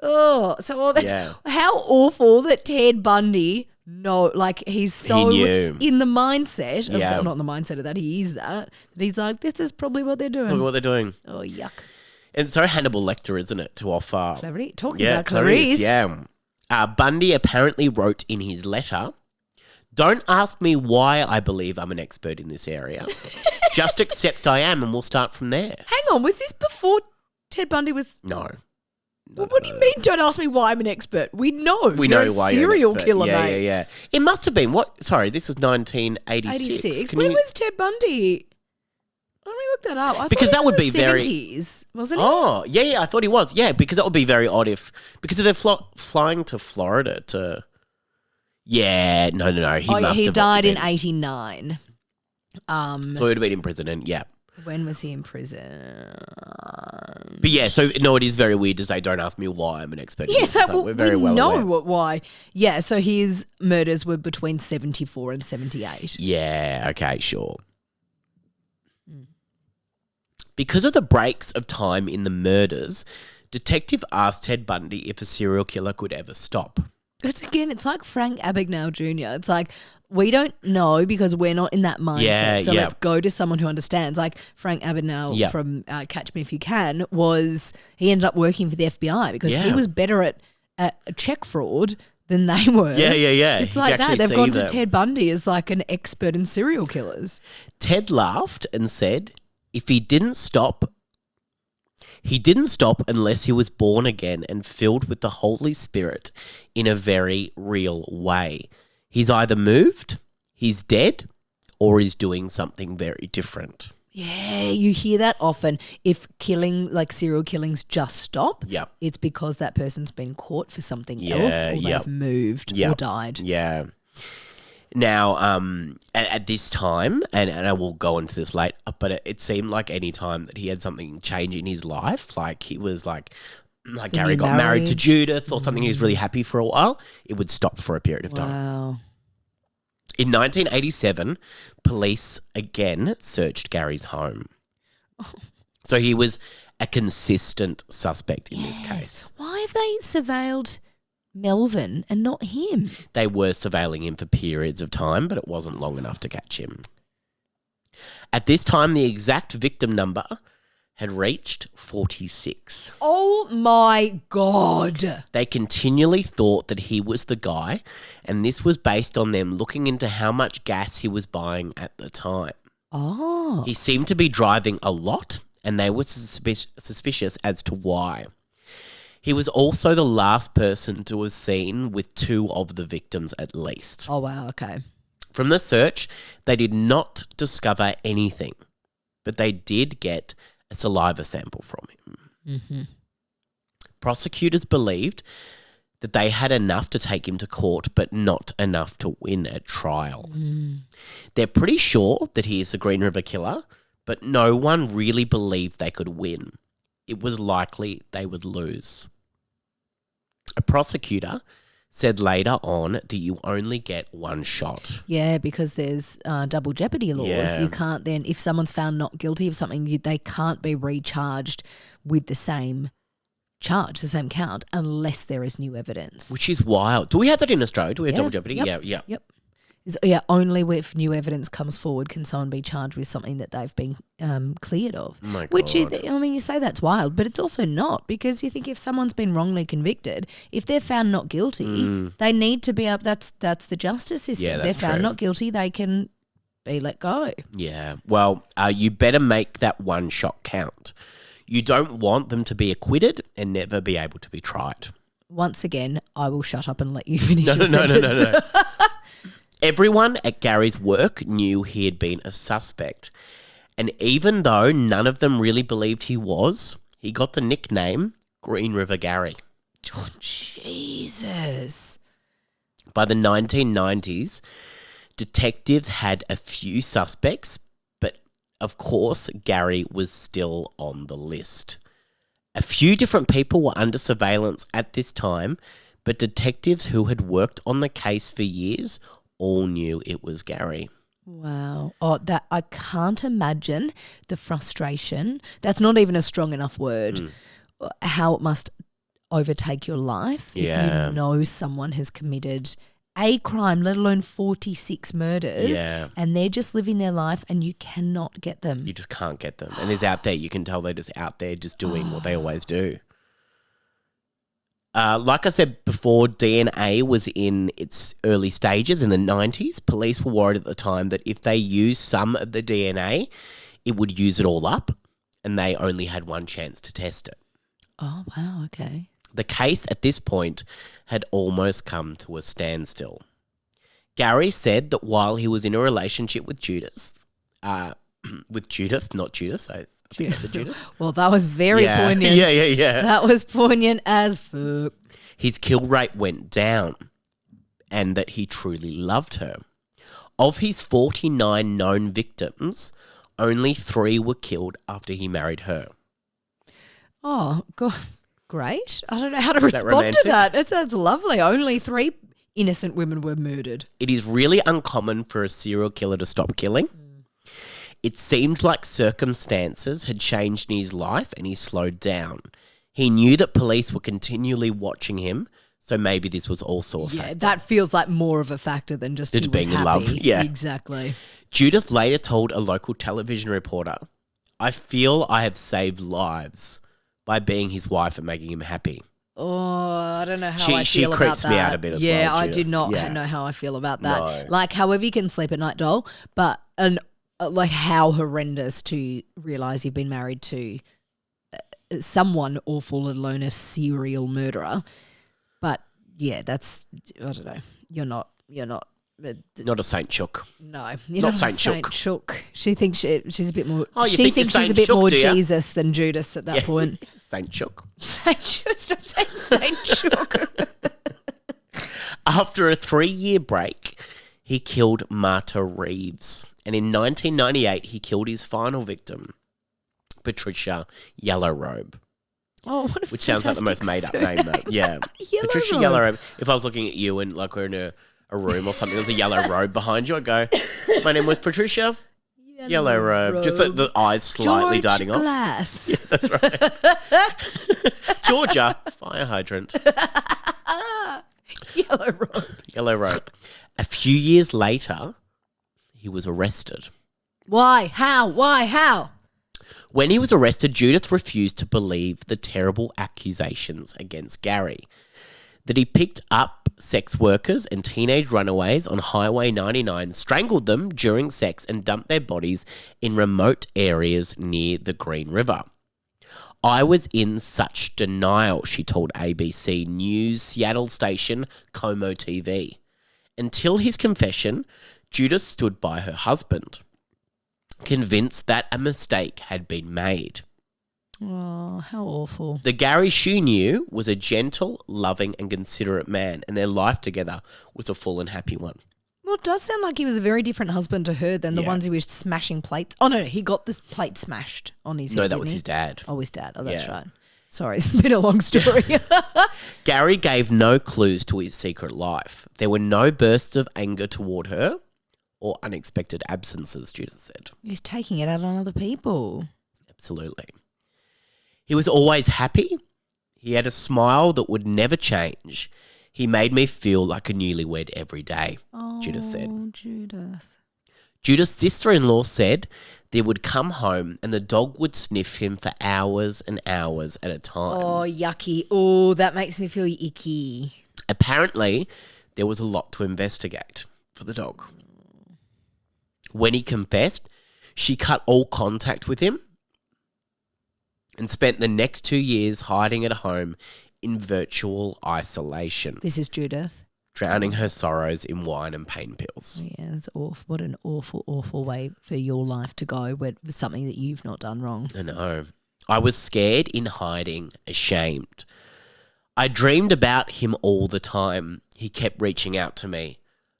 So that's how awful that Ted Bundy. No, like he's so knew. in the mindset of not in the mindset of that he is that he's like, this is probably what they're doing. Look at what they're doing. Oh, yuck. And so Hannibal Lecter, isn't it, to offer... Clarity. Talking about Clarice. Yeah. Bundy apparently wrote in his letter, "Don't ask me why I believe I'm an expert in this area. Just accept I am and we'll start from there." Hang on, was this before Ted Bundy was... No. What do you mean, don't ask me why I'm an expert? We know. We know why you're an serial expert. killer, mate. Yeah. It must have been, what? Sorry, this was 1986. 86. When was Ted Bundy? Let me look that up. Because that would be the very... 70s, wasn't it? Oh, yeah, I thought he was. Yeah, because that would be very odd if... Because they're flying to Florida to... Yeah, no. He died in 89. So he would have been in prison and, yeah. When was he in prison? But yeah, so no, it is very weird to say, don't ask me why I'm an expert. Yeah, so we're very well know aware. why. Yeah, so his murders were between 74 and 78. Yeah, okay, sure. Because of the breaks of time in the murders, detective asked Ted Bundy if a serial killer could ever stop. It's like Frank Abagnale Jr. It's like, we don't know because we're not in that mindset. Let's go to someone who understands. Like Frank Abagnale from Catch Me If You Can he ended up working for the FBI because he was better at check fraud than they were. Yeah. It's like that. They've gone to Ted Bundy as like an expert in serial killers. Ted laughed and said if he didn't stop unless he was born again and filled with the Holy Spirit in a very real way. He's either moved, he's dead, or he's doing something very different. Yeah, you hear that often. If serial killings just stop, it's because that person's been caught for something else or they've moved or died. Yeah. Now, at this time, and I will go into this later, but it seemed like any time that he had something change in his life, like he was like Gary got married to Judith or something he was really happy for a while, it would stop for a period of time. Wow. In 1987, police again searched Gary's home. So he was a consistent suspect in this case. Why have they surveilled Melvin and not him? They were surveilling him for periods of time, but it wasn't long enough to catch him. At this time, the exact victim number had reached 46. Oh my God. They continually thought that he was the guy, and this was based on them looking into how much gas he was buying at the time. Oh. He seemed to be driving a lot, and they were suspicious as to why. He was also the last person to have seen with 2 of the victims at least. Oh, wow, okay. From the search, they did not discover anything, but they did get a saliva sample from him. Mm-hmm. Prosecutors believed that they had enough to take him to court, but not enough to win at trial. They're pretty sure that he is the Green River Killer, but no one really believed they could win. It was likely they would lose. A prosecutor said later on that you only get one shot. Yeah, because there's double jeopardy laws. Yeah. You can't then, if someone's found not guilty of something, they can't be recharged with the same charge, the same count, unless there is new evidence. Which is wild. Do we have that in Australia? Do we have double jeopardy? Yep. Yeah. Only if new evidence comes forward can someone be charged with something that they've been cleared of. Oh my Which God. you say that's wild, but it's also not, because you think if someone's been wrongly convicted, if they're found not guilty, they need to be up. That's the justice system. Yeah, they're that's found true. not guilty, they can be let go. Yeah. Well, you better make that one shot count. You don't want them to be acquitted and never be able to be tried. Once again, I will shut up and let you finish No. your sentence. Everyone at Gary's work knew he had been a suspect. And even though none of them really believed he was, he got the nickname Green River Gary. Oh, Jesus. By the 1990s, Detectives had a few suspects, but of course, Gary was still on the list. A few different people were under surveillance at this time, but detectives who had worked on the case for years all knew it was Gary. Wow. Oh, that I can't imagine the frustration. That's not even a strong enough word. How it must overtake your life if you know someone has committed a crime, let alone 46 murders, and they're just living their life and you cannot get them. You just can't get them. And they're out there. You can tell they're just out there just doing what they always do. Like I said before, DNA was in its early stages in the 90s. Police were worried at the time that if they used some of the DNA, it would use it all up, and they only had one chance to test it. Oh, wow, okay. The case at this point had almost come to a standstill. Gary said that while he was in a relationship with Judith, not Judas, I think I said Judas. Well, that was very poignant. Yeah. That was poignant as fuck. His kill rate went down and that he truly loved her. Of his 49 known victims, only 3 were killed after he married her. Oh, God. Great. I don't know how to respond to that. That sounds lovely. Only 3 innocent women were murdered. It is really uncommon for a serial killer to stop killing. It seemed like circumstances had changed in his life and he slowed down. He knew that police were continually watching him, so maybe this was also a factor. Yeah, that feels like more of a factor than just he being was in happy. love. Yeah. Exactly. Judith later told a local television reporter, "I feel I have saved lives by being his wife and making him happy." Oh, I don't know how I feel about that. She creeps me out a bit as well, Yeah, I Judith. do not know how I feel about that. Like, however you can sleep at night, doll, but like how horrendous to realise you've been married to someone awful, let alone a serial murderer. But yeah, that's, I don't know. You're not. Not a Saint Chook. No, you're not not Saint Saint Chook. She thinks she's a bit more. Oh, you she think thinks you're she's a Saint bit Chook, more do ya? Jesus than Judas at that point. Saint Chook. Saint Chook. Stop saying Saint Chook. After a 3-year break, he killed Marta Reeves. And in 1998, he killed his final victim, Patricia Yellowrobe. Oh, what a which sounds like the most made-up name, though. Yeah. Patricia Yellowrobe. If I was looking at you and like we're in a room or something, there's a yellow robe behind you, I'd go, my name was Patricia Yellowrobe. Just the eyes slightly darting off. Glass. Yeah, that's right. Georgia, fire hydrant. Yellowrobe. A few years later, he was arrested. Why? How? Why? How? When he was arrested, Judith refused to believe the terrible accusations against Gary. That he picked up sex workers and teenage runaways on Highway 99, strangled them during sex and dumped their bodies in remote areas near the Green River. "I was in such denial," she told ABC News Seattle station Como TV. Until his confession, Judith stood by her husband, convinced that a mistake had been made. Oh, how awful. The Gary she knew was a gentle, loving and considerate man, and their life together was a full and happy one. Well, it does sound like he was a very different husband to her than the ones he was smashing plates. Oh, no, he got this plate smashed on his head. No, that was his dad. Oh, his dad. Oh, that's right. Sorry, it's been a long story. Gary gave no clues to his secret life. There were no bursts of anger toward her or unexpected absences, Judith said. He's taking it out on other people. Absolutely. He was always happy. He had a smile that would never change. He made me feel like a newlywed every day, Judith said. Oh, Judith. Judith's sister-in-law said they would come home and the dog would sniff him for hours and hours at a time. Oh, yucky. Oh, that makes me feel icky. Apparently, there was a lot to investigate for the dog. When he confessed, she cut all contact with him and spent the next 2 years hiding at home in virtual isolation. This is Judith. Drowning her sorrows in wine and pain pills. Yeah, that's awful. What an awful, awful way for your life to go with something that you've not done wrong. I know. I was scared, in hiding, ashamed. I dreamed about him all the time. He kept reaching out to me.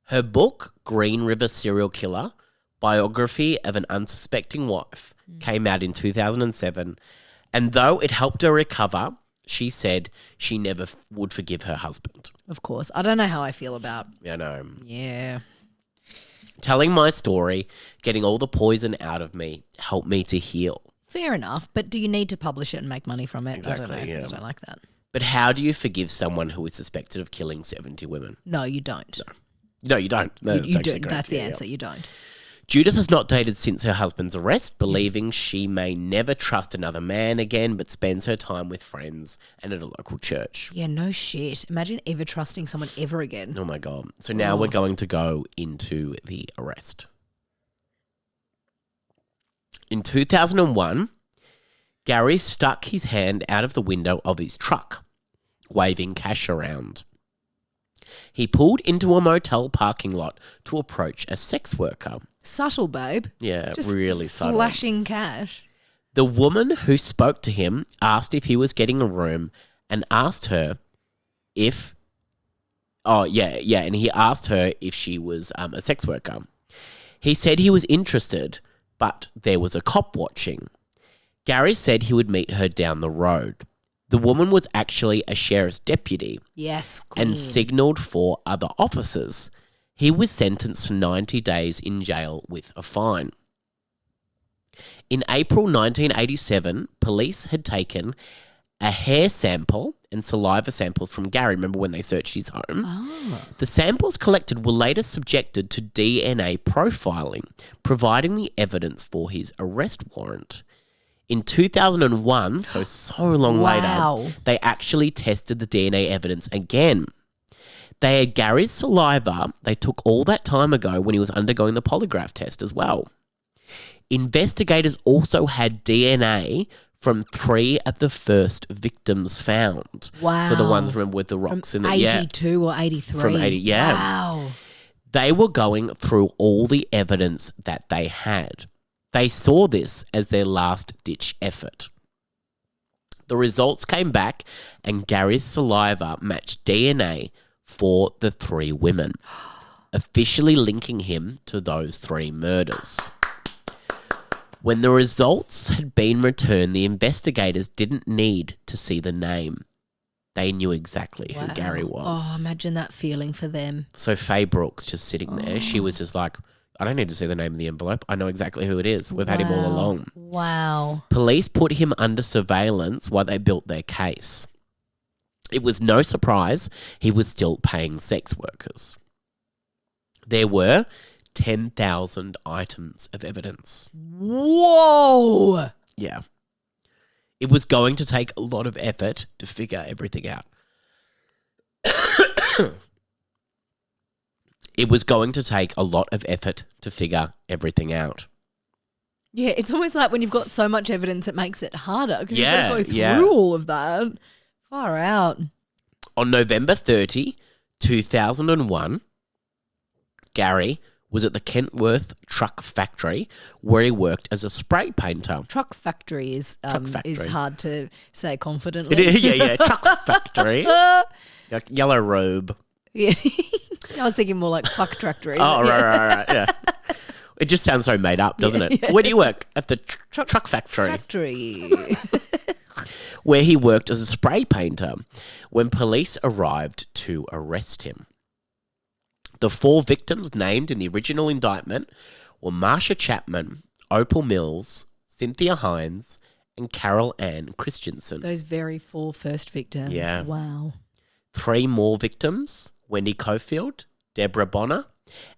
Her book, Green River Serial Killer, Biography of an Unsuspecting Wife, came out in 2007, and though it helped her recover, she said she never would forgive her husband. Of course. I don't know how I feel about. You know. Yeah. Telling my story, getting all the poison out of me, helped me to heal. Fair enough, but do you need to publish it and make money from it? Exactly, I don't know. yeah. I don't like that. But how do you forgive someone who is suspected of killing 70 women? No, you don't. No, you don't. No, You actually don't. correct, That's the yeah. answer. You don't. Judith has not dated since her husband's arrest, believing she may never trust another man again, but spends her time with friends and at a local church. Yeah, no shit. Imagine ever trusting someone ever again. Oh my God. So now we're going to go into the arrest. In 2001, Gary stuck his hand out of the window of his truck, waving cash around. He pulled into a motel parking lot to approach a sex worker. Subtle, babe. Yeah, Just really subtle. flashing cash. The woman who spoke to him asked if he was getting a room and asked her if... and he asked her if she was a sex worker. He said he was interested, but there was a cop watching. Gary said he would meet her down the road. The woman was actually a sheriff's deputy Yes, queen. and signalled for other officers. He was sentenced to 90 days in jail with a fine. In April 1987, police had taken a hair sample and saliva samples from Gary. Remember when they searched his home? Oh. The samples collected were later subjected to DNA profiling, providing the evidence for his arrest warrant. In 2001, so long Wow. later, they actually tested the DNA evidence again. They had Gary's saliva they took all that time ago when he was undergoing the polygraph test as well. Investigators also had DNA from 3 of the first victims found. Wow. So the ones, remember, with the rocks in From it. Yeah. 82 or 83. From 80, yeah. Wow. They were going through all the evidence that they had. They saw this as their last-ditch effort. The results came back and Gary's saliva matched DNA for the 3 women, officially linking him to those 3 murders. When the results had been returned, the investigators didn't need to see the name. They knew exactly who Gary was. Oh, imagine that feeling for them. So Faye Brooks just sitting there, she was just like, I don't need to see the name of the envelope. I know exactly who it is. We've had him all along. Wow. Police put him under surveillance while they built their case. It was no surprise he was still paying sex workers. There were 10,000 items of evidence. Whoa. Yeah. It was going to take a lot of effort to figure everything out. It was going to take a lot of effort to figure everything out. Yeah, it's almost like when you've got so much evidence, it makes it harder because you've got to go Yeah. through all of that. Far out. On November 30, 2001, Gary was at the Kentworth Truck Factory where he worked as a spray painter. Truck factory is factory. hard to say confidently. It is, yeah, Truck Factory. Like yellow robe. Yeah. I was thinking more like fuck tractory. Oh, right, yeah. It just sounds so made up, doesn't it? Where do you work? At the truck factory. Where he worked as a spray painter when police arrived to arrest him. The 4 victims named in the original indictment were Marsha Chapman, Opal Mills, Cynthia Hines, and Carol Ann Christensen. Those very 4 first victims. Yeah. Wow. 3 more victims, Wendy Cofield, Deborah Bonner,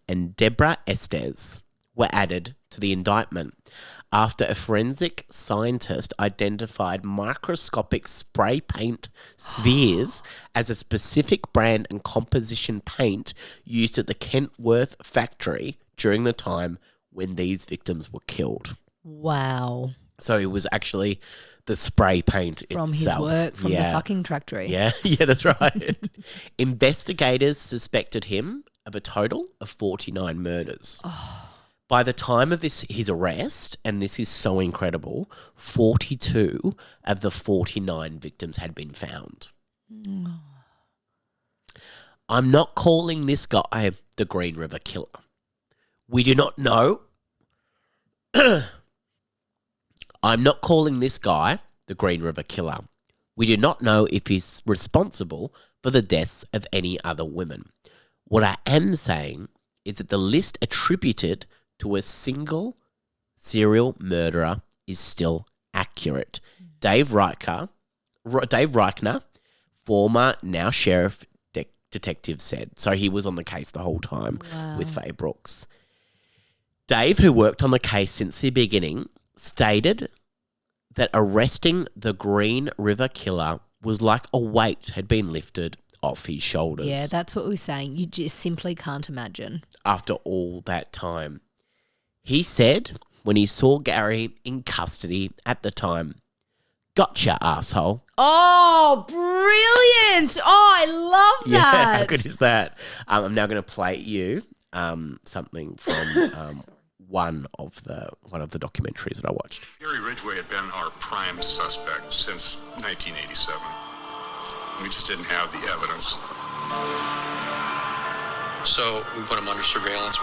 and Deborah Estes, were added to the indictment after a forensic scientist identified microscopic spray paint spheres as a specific brand and composition paint used at the Kentworth factory during the time when these victims were killed. Wow. So it was actually the spray paint From itself. his work, from the fucking tractory. Yeah, that's right. Investigators suspected him of a total of 49 murders. By the time of his arrest, and this is so incredible, 42 of the 49 victims had been found. I'm not calling this guy the Green River Killer. We do not know. I'm not calling this guy the Green River Killer. We do not know if he's responsible for the deaths of any other women. What I am saying is that the list attributed to a single serial murderer is still accurate. Dave Reichner, former now sheriff detective, said. So he was on the case the whole time with Faye Brooks. Dave, who worked on the case since the beginning, stated that arresting the Green River Killer was like a weight had been lifted off his shoulders. Yeah, that's what we're saying. You just simply can't imagine. After all that time. He said when he saw Gary in custody at the time, "Gotcha, asshole." Oh, brilliant. Oh, I love Yeah, that. how good is that? I'm now going to play you something from one of the documentaries that I watched. Gary Ridgway had been our prime suspect since 1987. We just didn't have the evidence. So we put him under surveillance.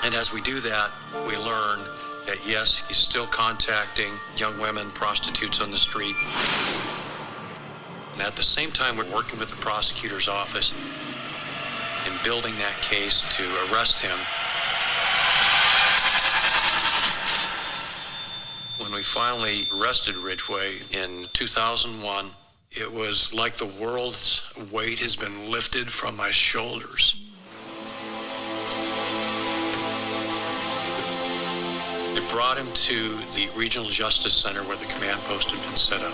And as we do that, we learn that, yes, he's still contacting young women, prostitutes on the street. And at the same time, we're working with the prosecutor's office in building that case to arrest him. When we finally arrested Ridgway in 2001, it was like the world's weight has been lifted from my shoulders. They brought him to the Regional Justice Center where the command post had been set up.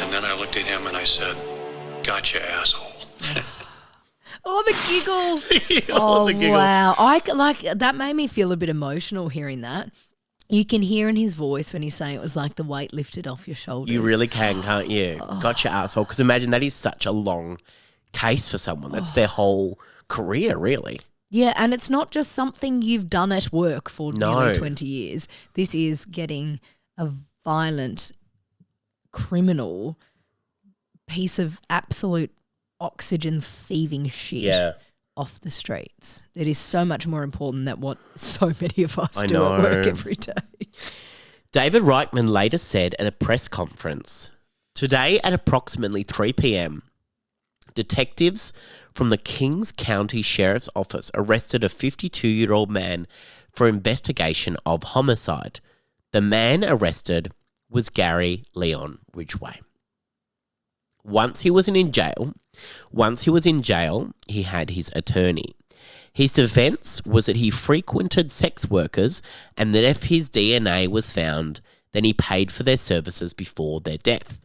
And then I looked at him and I said, "Gotcha, asshole." Oh, the giggle. Oh, the giggle. Wow. That made me feel a bit emotional hearing that. You can hear in his voice when he's saying it was like the weight lifted off your shoulders. You really can, can't you? Gotcha, asshole. Because imagine that is such a long case for someone. That's their whole career, really. Yeah, and it's not just something you've done at work for nearly No. 20 years. This is getting a violent criminal piece of absolute oxygen thieving shit off the streets. It is so much more important than what so many of us do at work every day. David Reichman later said at a press conference, "Today at approximately 3 p.m, detectives from the Kings County Sheriff's Office arrested a 52-year-old man for investigation of homicide. The man arrested was Gary Leon Ridgway. Once he was in jail, he had his attorney. His defense was that he frequented sex workers and that if his DNA was found, then he paid for their services before their death.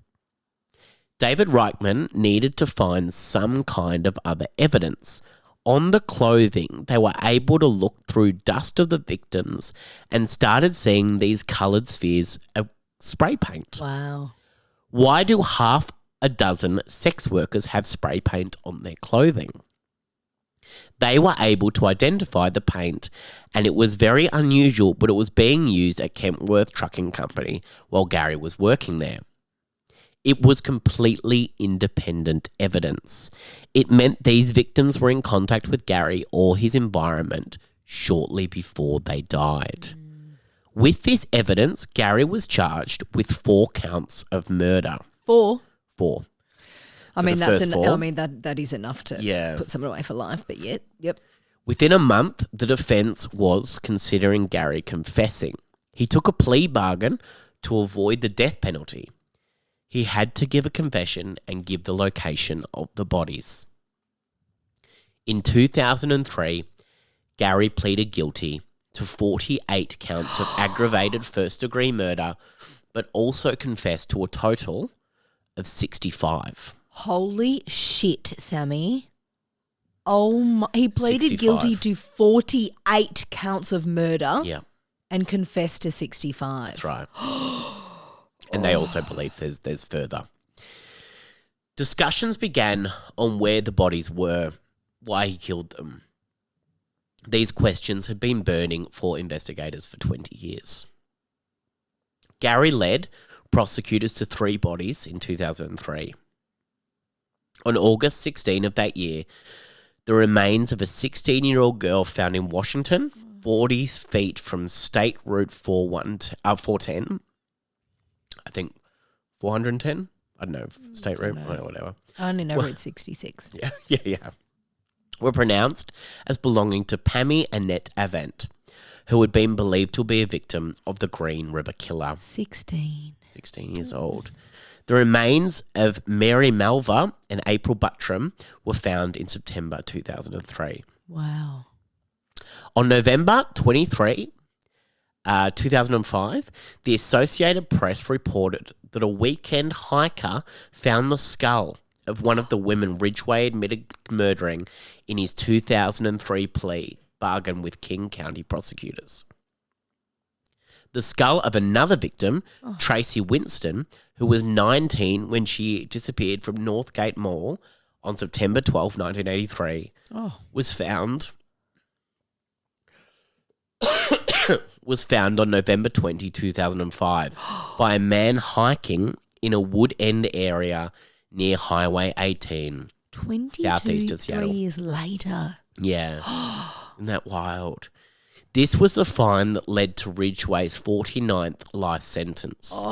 David Reichman needed to find some kind of other evidence. On the clothing, they were able to look through dust of the victims and started seeing these coloured spheres of spray paint. Wow. Why do half a dozen sex workers have spray paint on their clothing? They were able to identify the paint, and it was very unusual, but it was being used at Kentworth Trucking Company while Gary was working there. It was completely independent evidence. It meant these victims were in contact with Gary or his environment shortly before they died. With this evidence, Gary was charged with 4 counts of murder. 4? 4. I mean, that is enough to put someone away for life, but yep. Within a month, the defence was considering Gary confessing. He took a plea bargain to avoid the death penalty. He had to give a confession and give the location of the bodies. In 2003, Gary pleaded guilty to 48 counts of aggravated first-degree murder, but also confessed to a total of 65. Holy shit, Sammy. Oh my, he pleaded 65. guilty to 48 counts of murder and confessed to 65. That's right. And they also believe there's further. Discussions began on where the bodies were, why he killed them. These questions had been burning for investigators for 20 years. Gary led prosecutors to 3 bodies in 2003. On August 16 of that year, the remains of a 16-year-old girl found in Washington, 40 feet from State Route 410. I think 410? I don't know. State Route? I don't know, whatever. I only know Route 66. Yeah. Were pronounced as belonging to Pammy Annette Avant, who had been believed to be a victim of the Green River Killer. 16 years old. The remains of Mary Malva and April Buttram were found in September 2003. Wow. On November 23, 2005, the Associated Press reported that a weekend hiker found the skull of one of the women Ridgway admitted murdering in his 2003 plea bargain with King County prosecutors. The skull of another victim, Tracy Winston, who was 19 when she disappeared from Northgate Mall on September 12, 1983, was found on November 20, 2005 by a man hiking in a Wood End area near Highway 18. 22, southeast of Seattle. 3 years later. Yeah. Isn't that wild? This was the find that led to Ridgway's 49th life sentence.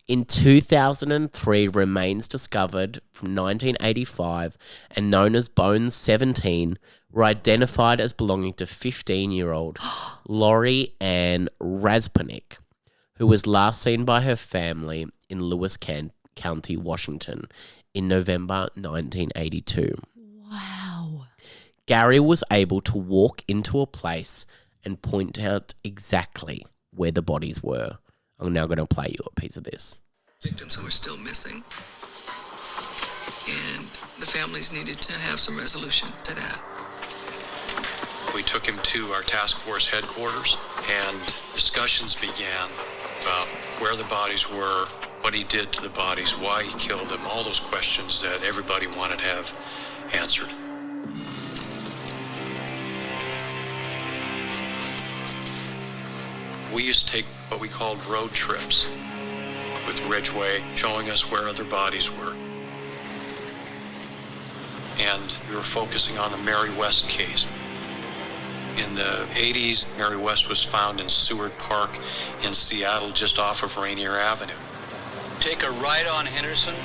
In 2003, remains discovered from 1985 and known as Bones 17 were identified as belonging to 15-year-old Lori Ann Razpanik, who was last seen by her family in Lewis County, Washington, in November 1982. Wow. Gary was able to walk into a place and point out exactly where the bodies were. I'm now going to play you a piece of this. Victims who are still missing. And the families needed to have some resolution to that. We took him to our task force headquarters, and discussions began about where the bodies were, what he did to the bodies, why he killed them, all those questions that everybody wanted to have answered. We used to take what we called road trips with Ridgway, showing us where other bodies were. And we were focusing on the Mary West case. In the 80s, Mary West was found in Seward Park in Seattle, just off of Rainier Avenue. Take a right on Henderson.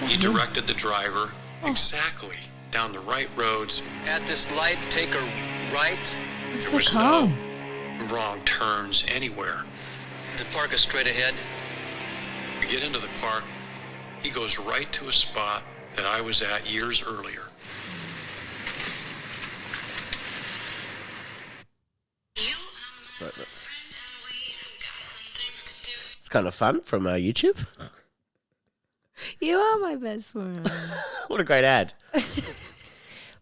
He directed the driver exactly down the right roads. At this light, take a right. There was no wrong turns anywhere. The park is straight ahead. We get into the park. He goes right to a spot that I was at years earlier. It's kind of fun from YouTube. You are my best friend. What a great ad.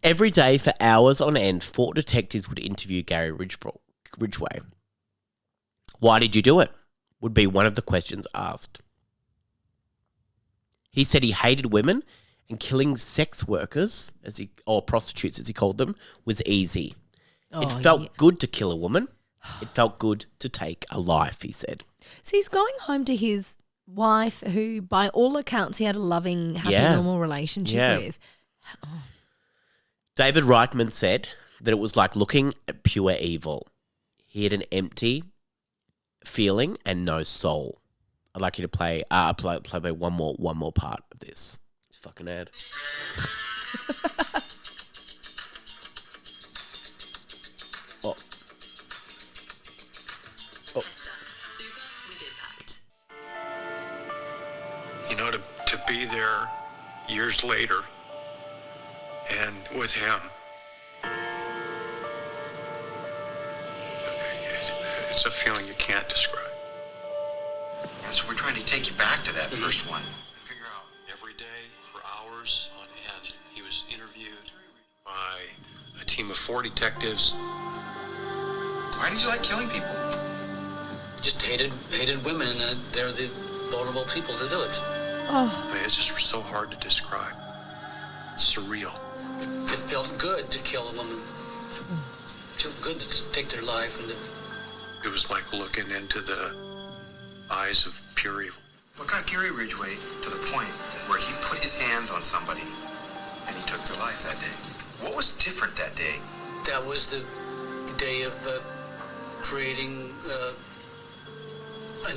Every day for hours on end, 4 detectives would interview Gary Ridgway. Why did you do it? Would be one of the questions asked. He said he hated women and killing sex workers, or prostitutes as he called them, was easy. It felt good to kill a woman. It felt good to take a life, he said. So he's going home to his wife, who by all accounts he had a loving, happy, normal relationship with. David Reichman said that it was like looking at pure evil. He had an empty feeling and no soul. I'd like you to play one more part of this. Fucking ad. Oh. You know, to be there years later and with him, it's a feeling you can't describe. So we're trying to take you back to that first one. Figure out every day for hours on end, he was interviewed by a team of 4 detectives. Why did you like killing people? Just hated women, and they're the vulnerable people to do it. I mean, it's just so hard to describe. It's surreal. It felt good to kill a woman. It felt good to take their life. And it was like looking into the eyes of pure evil. What got Gary Ridgway to the point where he put his hands on somebody and he took their life that day. What was different that day? That was the day of creating a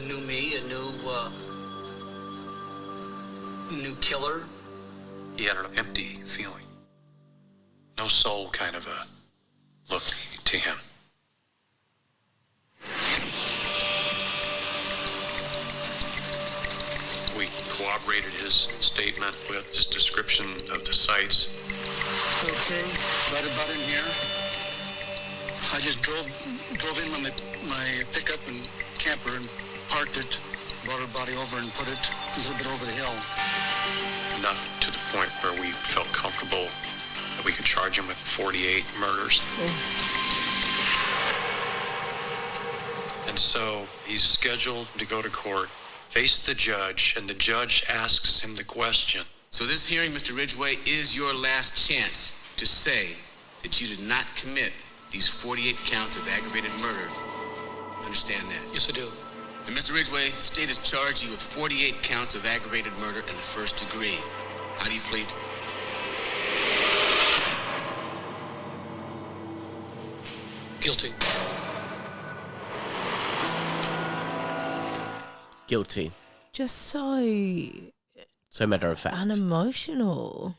new me, a new killer. He had an empty feeling. No soul kind of a look to him. We corroborated his statement with his description of the sites. Okay, right about in here. I just drove in on my pickup and camper and parked it, brought her body over and put it a little bit over the hill. Enough to the point where we felt comfortable that we could charge him with 48 murders. And so he's scheduled to go to court, face the judge, and the judge asks him the question. So this hearing, Mr. Ridgway, is your last chance to say that you did not commit these 48 counts of aggravated murder. Understand that? Yes, I do. And Mr. Ridgway, the state has charged you with 48 counts of aggravated murder in the first degree. How do you plead? Guilty. Guilty. Just so So matter of fact. unemotional.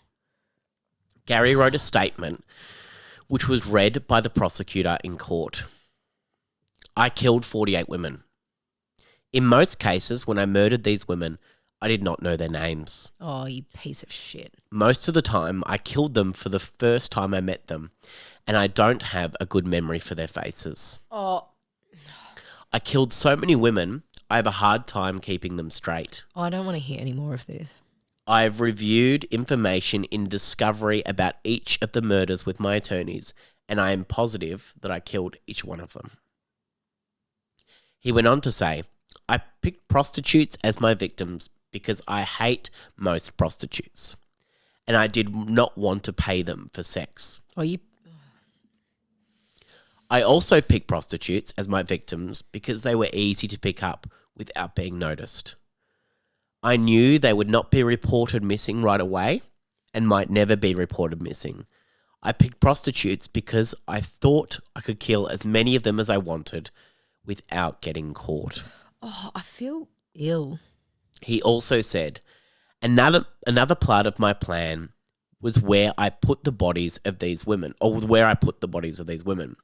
Gary wrote a statement which was read by the prosecutor in court. I killed 48 women. In most cases, when I murdered these women, I did not know their names. Oh, you piece of shit. Most of the time, I killed them for the first time I met them, and I don't have a good memory for their faces. Oh, I killed so many women, I have a hard time keeping them straight. I don't want to hear any more of this. I've reviewed information in discovery about each of the murders with my attorneys, and I am positive that I killed each one of them. He went on to say, I picked prostitutes as my victims because I hate most prostitutes, and I did not want to pay them for sex. Oh, you. I also picked prostitutes as my victims because they were easy to pick up without being noticed. I knew they would not be reported missing right away and might never be reported missing. I picked prostitutes because I thought I could kill as many of them as I wanted without getting caught. Oh, I feel ill. He also said, another part of my plan was where I put the bodies of these women, or where I put the bodies of these women.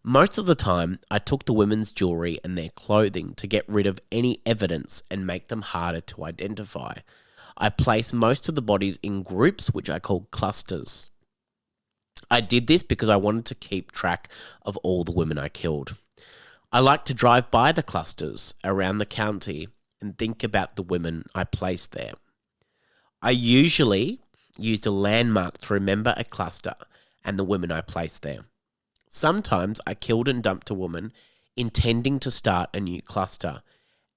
Most of the time, I took the women's jewelry and their clothing to get rid of any evidence and make them harder to identify. I placed most of the bodies in groups, which I called clusters. I did this because I wanted to keep track of all the women I killed. I like to drive by the clusters around the county and think about the women I placed there. I usually used a landmark to remember a cluster and the women I placed there. Sometimes I killed and dumped a woman intending to start a new cluster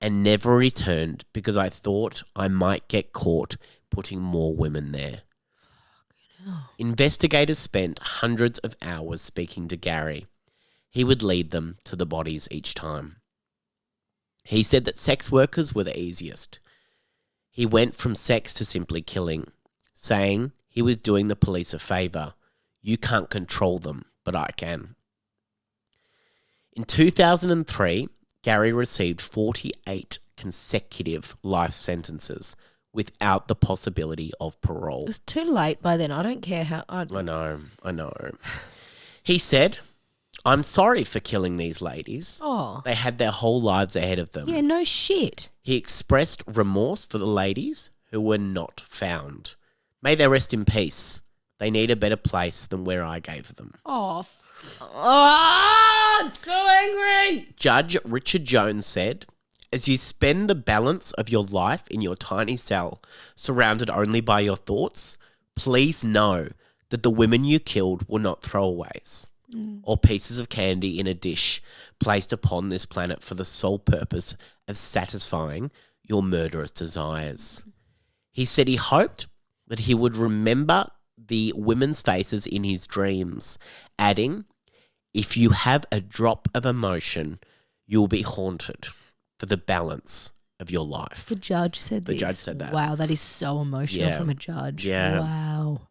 and never returned because I thought I might get caught putting more women there. Investigators spent hundreds of hours speaking to Gary. He would lead them to the bodies each time. He said that sex workers were the easiest. He went from sex to simply killing, saying he was doing the police a favour. You can't control them, but I can. In 2003, Gary received 48 consecutive life sentences without the possibility of parole. It's too late by then. I don't care how. I know. He said, I'm sorry for killing these ladies. Oh. They had their whole lives ahead of them. Yeah, no shit. He expressed remorse for the ladies who were not found. May they rest in peace. They need a better place than where I gave them. Oh, I'm so angry. Judge Richard Jones said, as you spend the balance of your life in your tiny cell, surrounded only by your thoughts, please know that the women you killed were not throwaways or pieces of candy in a dish placed upon this planet for the sole purpose of satisfying your murderous desires. He said he hoped that he would remember the women's faces in his dreams, adding, if you have a drop of emotion, you will be haunted for the balance of your life. The judge said The this. judge said that. Wow, that is so emotional Yeah. from a judge. Yeah. Wow.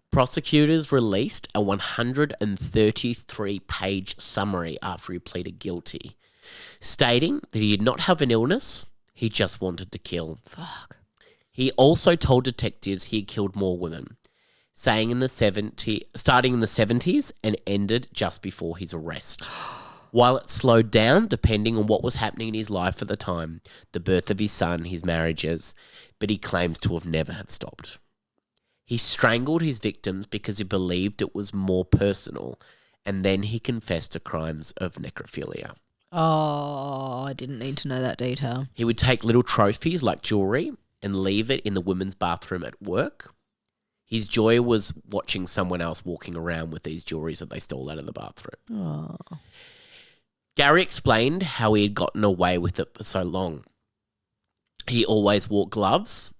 Prosecutors released a 133-page summary after he pleaded guilty, stating that he did not have an illness, he just wanted to kill. Fuck. He also told detectives he had killed more women, starting in the 70s and ended just before his arrest. While it slowed down depending on what was happening in his life at the time, the birth of his son, his marriages, but he claims to have never have stopped. He strangled his victims because he believed it was more personal, and then he confessed to crimes of necrophilia. Oh, I didn't need to know that detail. He would take little trophies like jewelry and leave it in the women's bathroom at work. His joy was watching someone else walking around with these jewelries that they stole out of the bathroom. Oh. Gary explained how he had gotten away with it for so long. He always wore gloves.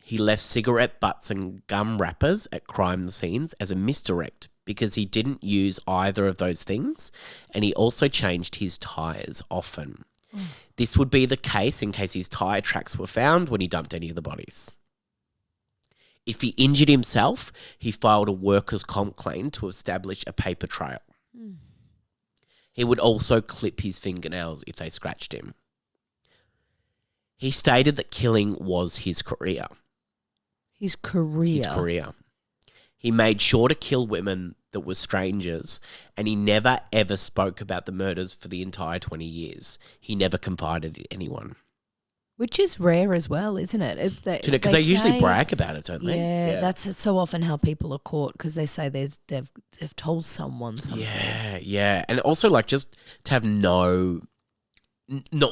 He left cigarette butts and gum wrappers at crime scenes as a misdirect because he didn't use either of those things, and he also changed his tyres often. This would be the case in case his tyre tracks were found when he dumped any of the bodies. If he injured himself, he filed a workers' comp claim to establish a paper trail. He would also clip his fingernails if they scratched him. He stated that killing was his career. His career. His career. He made sure to kill women that were strangers, and he never ever spoke about the murders for the entire 20 years. He never confided in anyone. Which is rare as well, isn't it? Because they usually say- brag about it, don't they? Yeah, that's so often how people are caught because they say they've told someone something. Yeah. And also, like, just to have not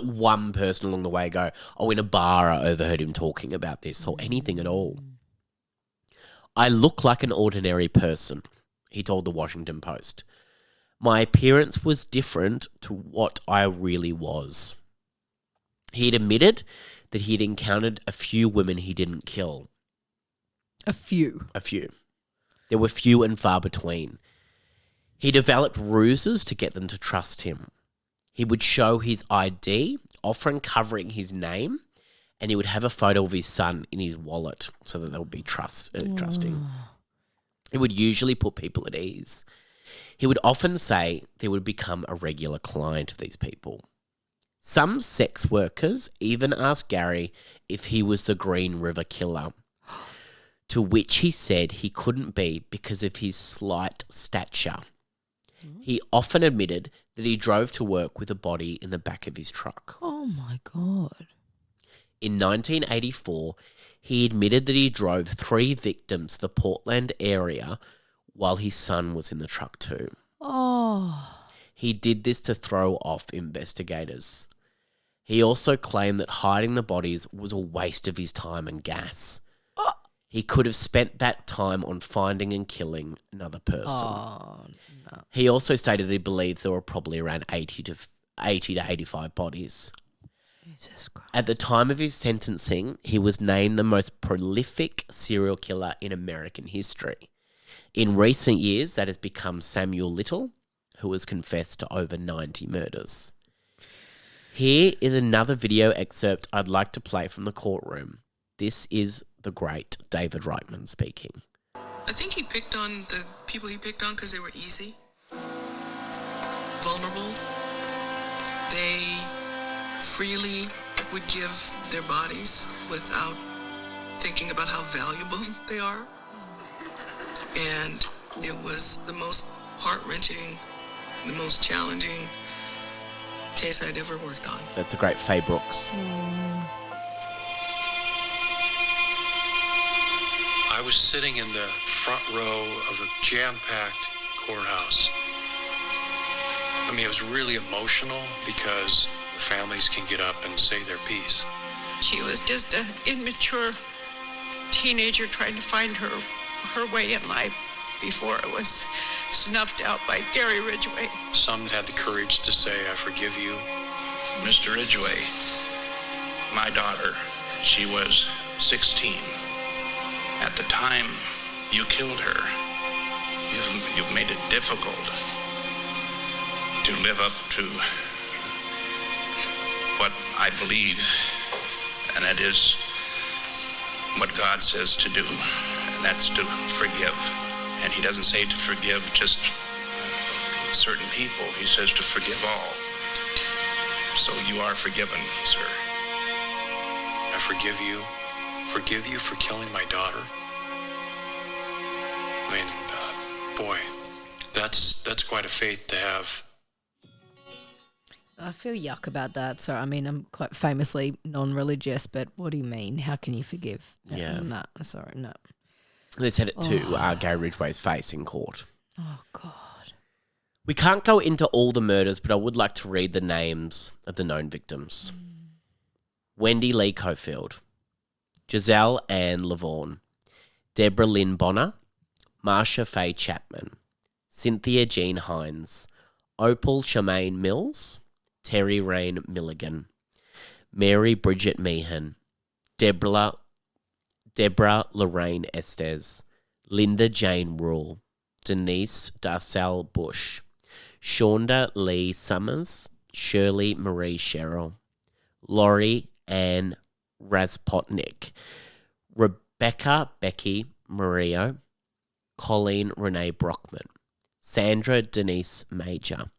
one person along the way go, oh, in a bar I overheard him talking about this or anything at all. I look like an ordinary person, he told the Washington Post. My appearance was different to what I really was. He'd admitted that he'd encountered a few women he didn't kill. A few. There were few and far between. He developed ruses to get them to trust him. He would show his ID, often covering his name, and he would have a photo of his son in his wallet so that they would be trusting. He would usually put people at ease. He would often say they would become a regular client of these people. Some sex workers even asked Gary if he was the Green River Killer, to which he said he couldn't be because of his slight stature. He often admitted that he drove to work with a body in the back of his truck. Oh, my God. In 1984, he admitted that he drove 3 victims to the Portland area while his son was in the truck too. Oh. He did this to throw off investigators. He also claimed that hiding the bodies was a waste of his time and gas. He could have spent that time on finding and killing another person. Oh, no. He also stated that he believes there were probably around 80 to 85 bodies. Jesus Christ. At the time of his sentencing, he was named the most prolific serial killer in American history. In recent years, that has become Samuel Little, who has confessed to over 90 murders. Here is another video excerpt I'd like to play from the courtroom. This is the great David Reitman speaking. I think he picked on the people he picked on because they were easy, vulnerable. They freely would give their bodies without thinking about how valuable they are. And it was the most heart-wrenching, the most challenging case I'd ever worked on. That's the great Faye Brooks. I was sitting in the front row of a jam-packed courthouse. I mean, it was really emotional because the families can get up and say their piece. She was just an immature teenager trying to find her way in life before it was snuffed out by Gary Ridgway. Some had the courage to say, I forgive you. Mr. Ridgway, my daughter, she was 16. At the time you killed her, you've made it difficult to live up to what I believe, and that is what God says to do, and that's to forgive. And he doesn't say to forgive just certain people. He says to forgive all. So you are forgiven, sir. I forgive you. Forgive you for killing my daughter. I mean, boy, that's quite a faith to have. I feel yuck about that. So, I mean, I'm quite famously non-religious, but what do you mean? How can you forgive? Yeah. No, sorry, no. They said it to Gary Ridgway's face in court. Oh, God. We can't go into all the murders, but I would like to read the names of the known victims. Wendy Lee Cofield, Giselle Ann Lavorne, Deborah Lynn Bonner, Marsha Faye Chapman, Cynthia Jean Hines, Opal Shemaine Mills, Terry Rain Milligan, Mary Bridget Meehan, Deborah Lorraine Estes, Linda Jane Rule, Denise Darcel Bush, Shonda Lee Summers, Shirley Marie Sherrill, Laurie Ann Raspotnik, Rebecca Becky Murillo, Colleen Renee Brockman, Sandra Denise Major,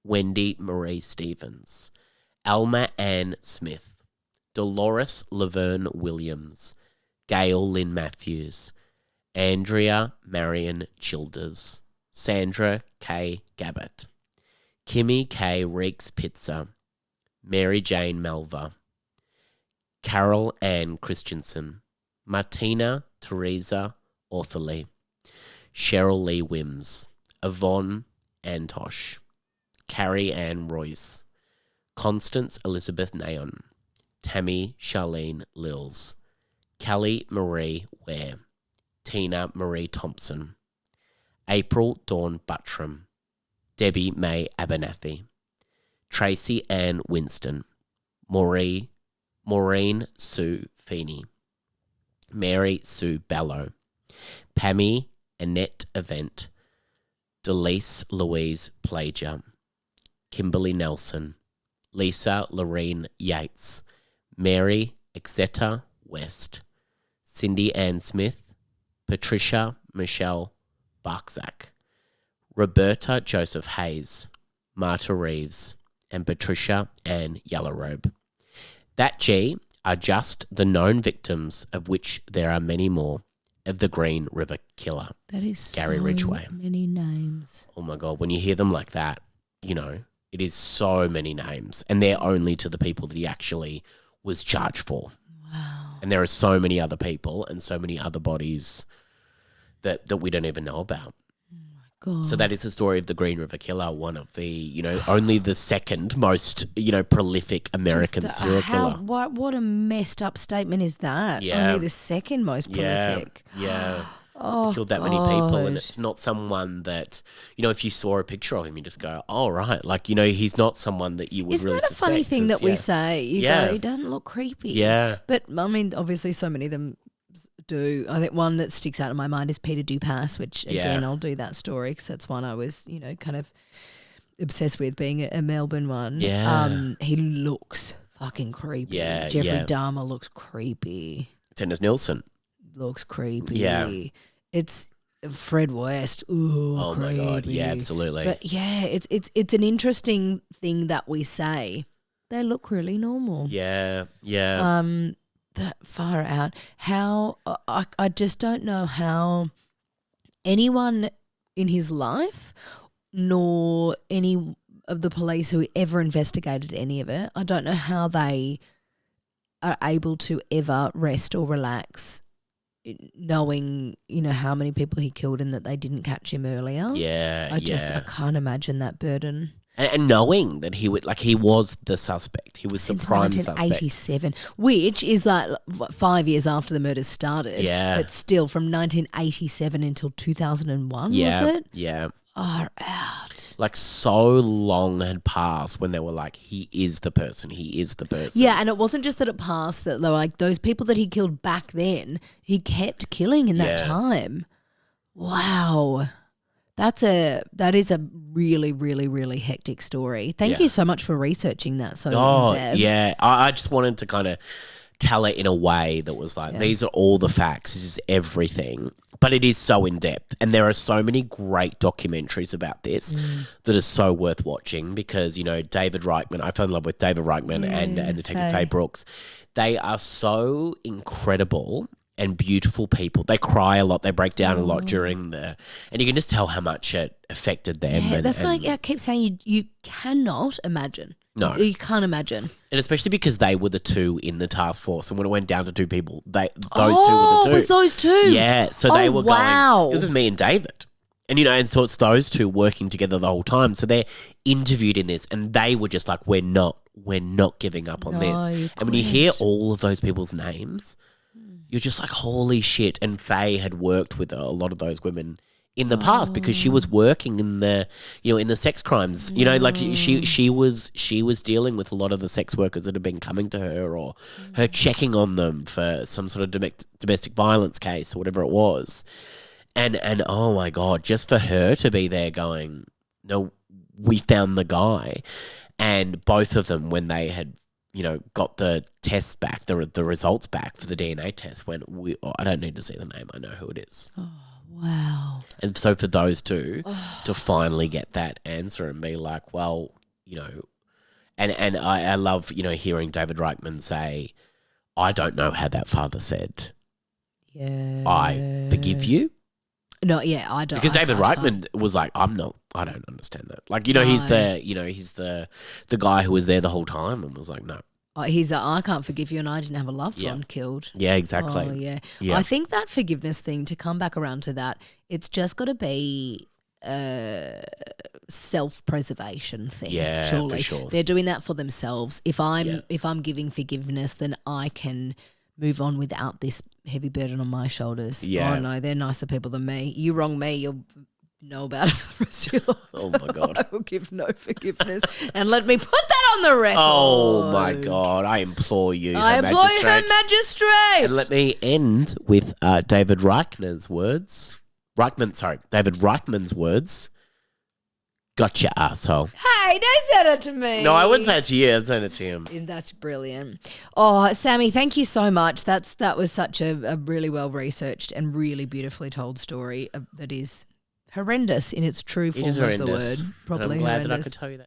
Wendy Marie Stevens, Alma Ann Smith, Dolores Laverne Williams, Gail Lynn Matthews, Andrea Marion Childers, Sandra K. Gabbett, Kimmy K. Reeks Pitzer, Mary Jane Malva, Carol Ann Christensen, Martina Teresa Ortherly, Cheryl Lee Wims, Yvonne Antosh, Carrie Ann Royce, Constance Elizabeth Naon, Tammy Charlene Lills, Callie Marie Ware, Tina Marie Thompson, April Dawn Buttram, Debbie May Abernathy, Tracy Ann Winston, Maureen Sue Feeney, Mary Sue Ballow, Pammy Annette Event, Delise Louise Plager, Kimberly Nelson, Lisa Lorene Yates, Mary Exeter West, Cindy Ann Smith, Patricia Michelle Barczak, Roberta Joseph Hayes, Marta Reeves, and Patricia Ann Yellowrobe. That G are just the known victims, of which there are many more, of the Green River Killer. That is Gary so Ridgway. many names. Oh my God, when you hear them like that, you know, it is so many names, and they're only to the people that he actually was charged for. Wow. And there are so many other people and so many other bodies that we don't even know about. God. So that is the story of the Green River Killer, one of the, only the second most, prolific American serial killer. What a messed up statement is that? Yeah. Only the second most prolific. Yeah. Oh, He killed that many people, and God. it's not someone that, if you saw a picture of him, you just go, oh, right. Like, he's not someone that you would Isn't really that a suspect. funny thing that we say? You Yeah. go, he doesn't look creepy. Yeah. But, I mean, obviously so many of them do. I think one that sticks out in my mind is Peter Dupas, which, again, I'll do that story because that's one I was, kind of obsessed with, being a Melbourne one. Yeah. He looks fucking creepy. Yeah, Jeffrey yeah. Dahmer looks creepy. Tennis Nielsen. Looks creepy. Yeah. It's Fred West. Ooh, Oh, my God. creepy. Yeah, absolutely. But yeah, it's an interesting thing that we say. They look really normal. Yeah. Yeah. But far out. How I just don't know how anyone in his life, nor any of the police who ever investigated any of it, I don't know how they are able to ever rest or relax knowing, how many people he killed and that they didn't catch him earlier. Yeah. I can't imagine that burden. And knowing that he was the suspect. He was Since the prime suspect. 1987, which is like 5 years after the murders started. Yeah. But still from 1987 until 2001, Yeah. was it? Yeah. Far out. Like, so long had passed when they were like, he is the person. He is the person. Yeah, and it wasn't just that it passed, that they were like those people that he killed back then, he kept killing in that Yeah. time. Wow. That is a really, really, really hectic story. Thank you so much for researching that so in depth. Yeah. I just wanted to kind of tell it in a way that was like, these are all the facts. This is everything. But it is so in-depth. And there are so many great documentaries about this that are so worth watching because, you know, David Reichman, I fell in love with David Reichman and Detective Faye Brooks. They are so incredible and beautiful people. They cry a lot. They break down a lot during and you can just tell how much it affected them. Yeah, that's why I keep saying you cannot imagine. No. You can't imagine. And especially because they were the two in the task force. And when it went down to two people, those two were the two. It was those two? Yeah. So they were going, this is me and David. And, you know, and so it's those two working together the whole time. So they're interviewed in this and they were just like, we're not giving up on this. And when you hear all of those people's names, you're just like, holy shit. And Faye had worked with a lot of those women in the past because she was working in the, you know, in the sex crimes, you know, like she was dealing with a lot of the sex workers that had been coming to her or her checking on them for some sort of domestic violence case or whatever it was. And oh my God, just for her to be there going, no, we found the guy. And both of them, when they had, you know, got the tests back, the results back for the DNA test, I don't need to see the name, I know who it is. Oh, wow. And so for those two to finally get that answer and be like, well, you know, and I love, you know, hearing David Reichman say, I don't know how that father said, I forgive you. No, yeah, I don't. Because David Reichman was like, I don't understand that. Like, you know, he's the guy who was there the whole time and was like, no. I can't forgive you and I didn't have a loved one killed. Yeah, exactly. Oh, yeah. I think that forgiveness thing, to come back around to that, it's just got to be a self-preservation thing. Yeah, surely. for sure. They're doing that for themselves. If I'm giving forgiveness, then I can move on without this heavy burden on my shoulders. Yeah. Oh no, they're nicer people than me. You wrong me, you'll know about it for the rest of your life. Oh my God. I will give no forgiveness. And let me put that on the record. Oh my God. I implore you. I implore you, Her Magistrate. And let me end with David Reichman's words. David Reichman's words. Gotcha, asshole. Hey, don't say that to me. No, I wouldn't say it to you. I'd say it to him. That's brilliant. Oh, Sammy, thank you so much. That was such a really well-researched and really beautifully told story that is horrendous in its true form of the word. Probably. I'm glad that I could tell you that.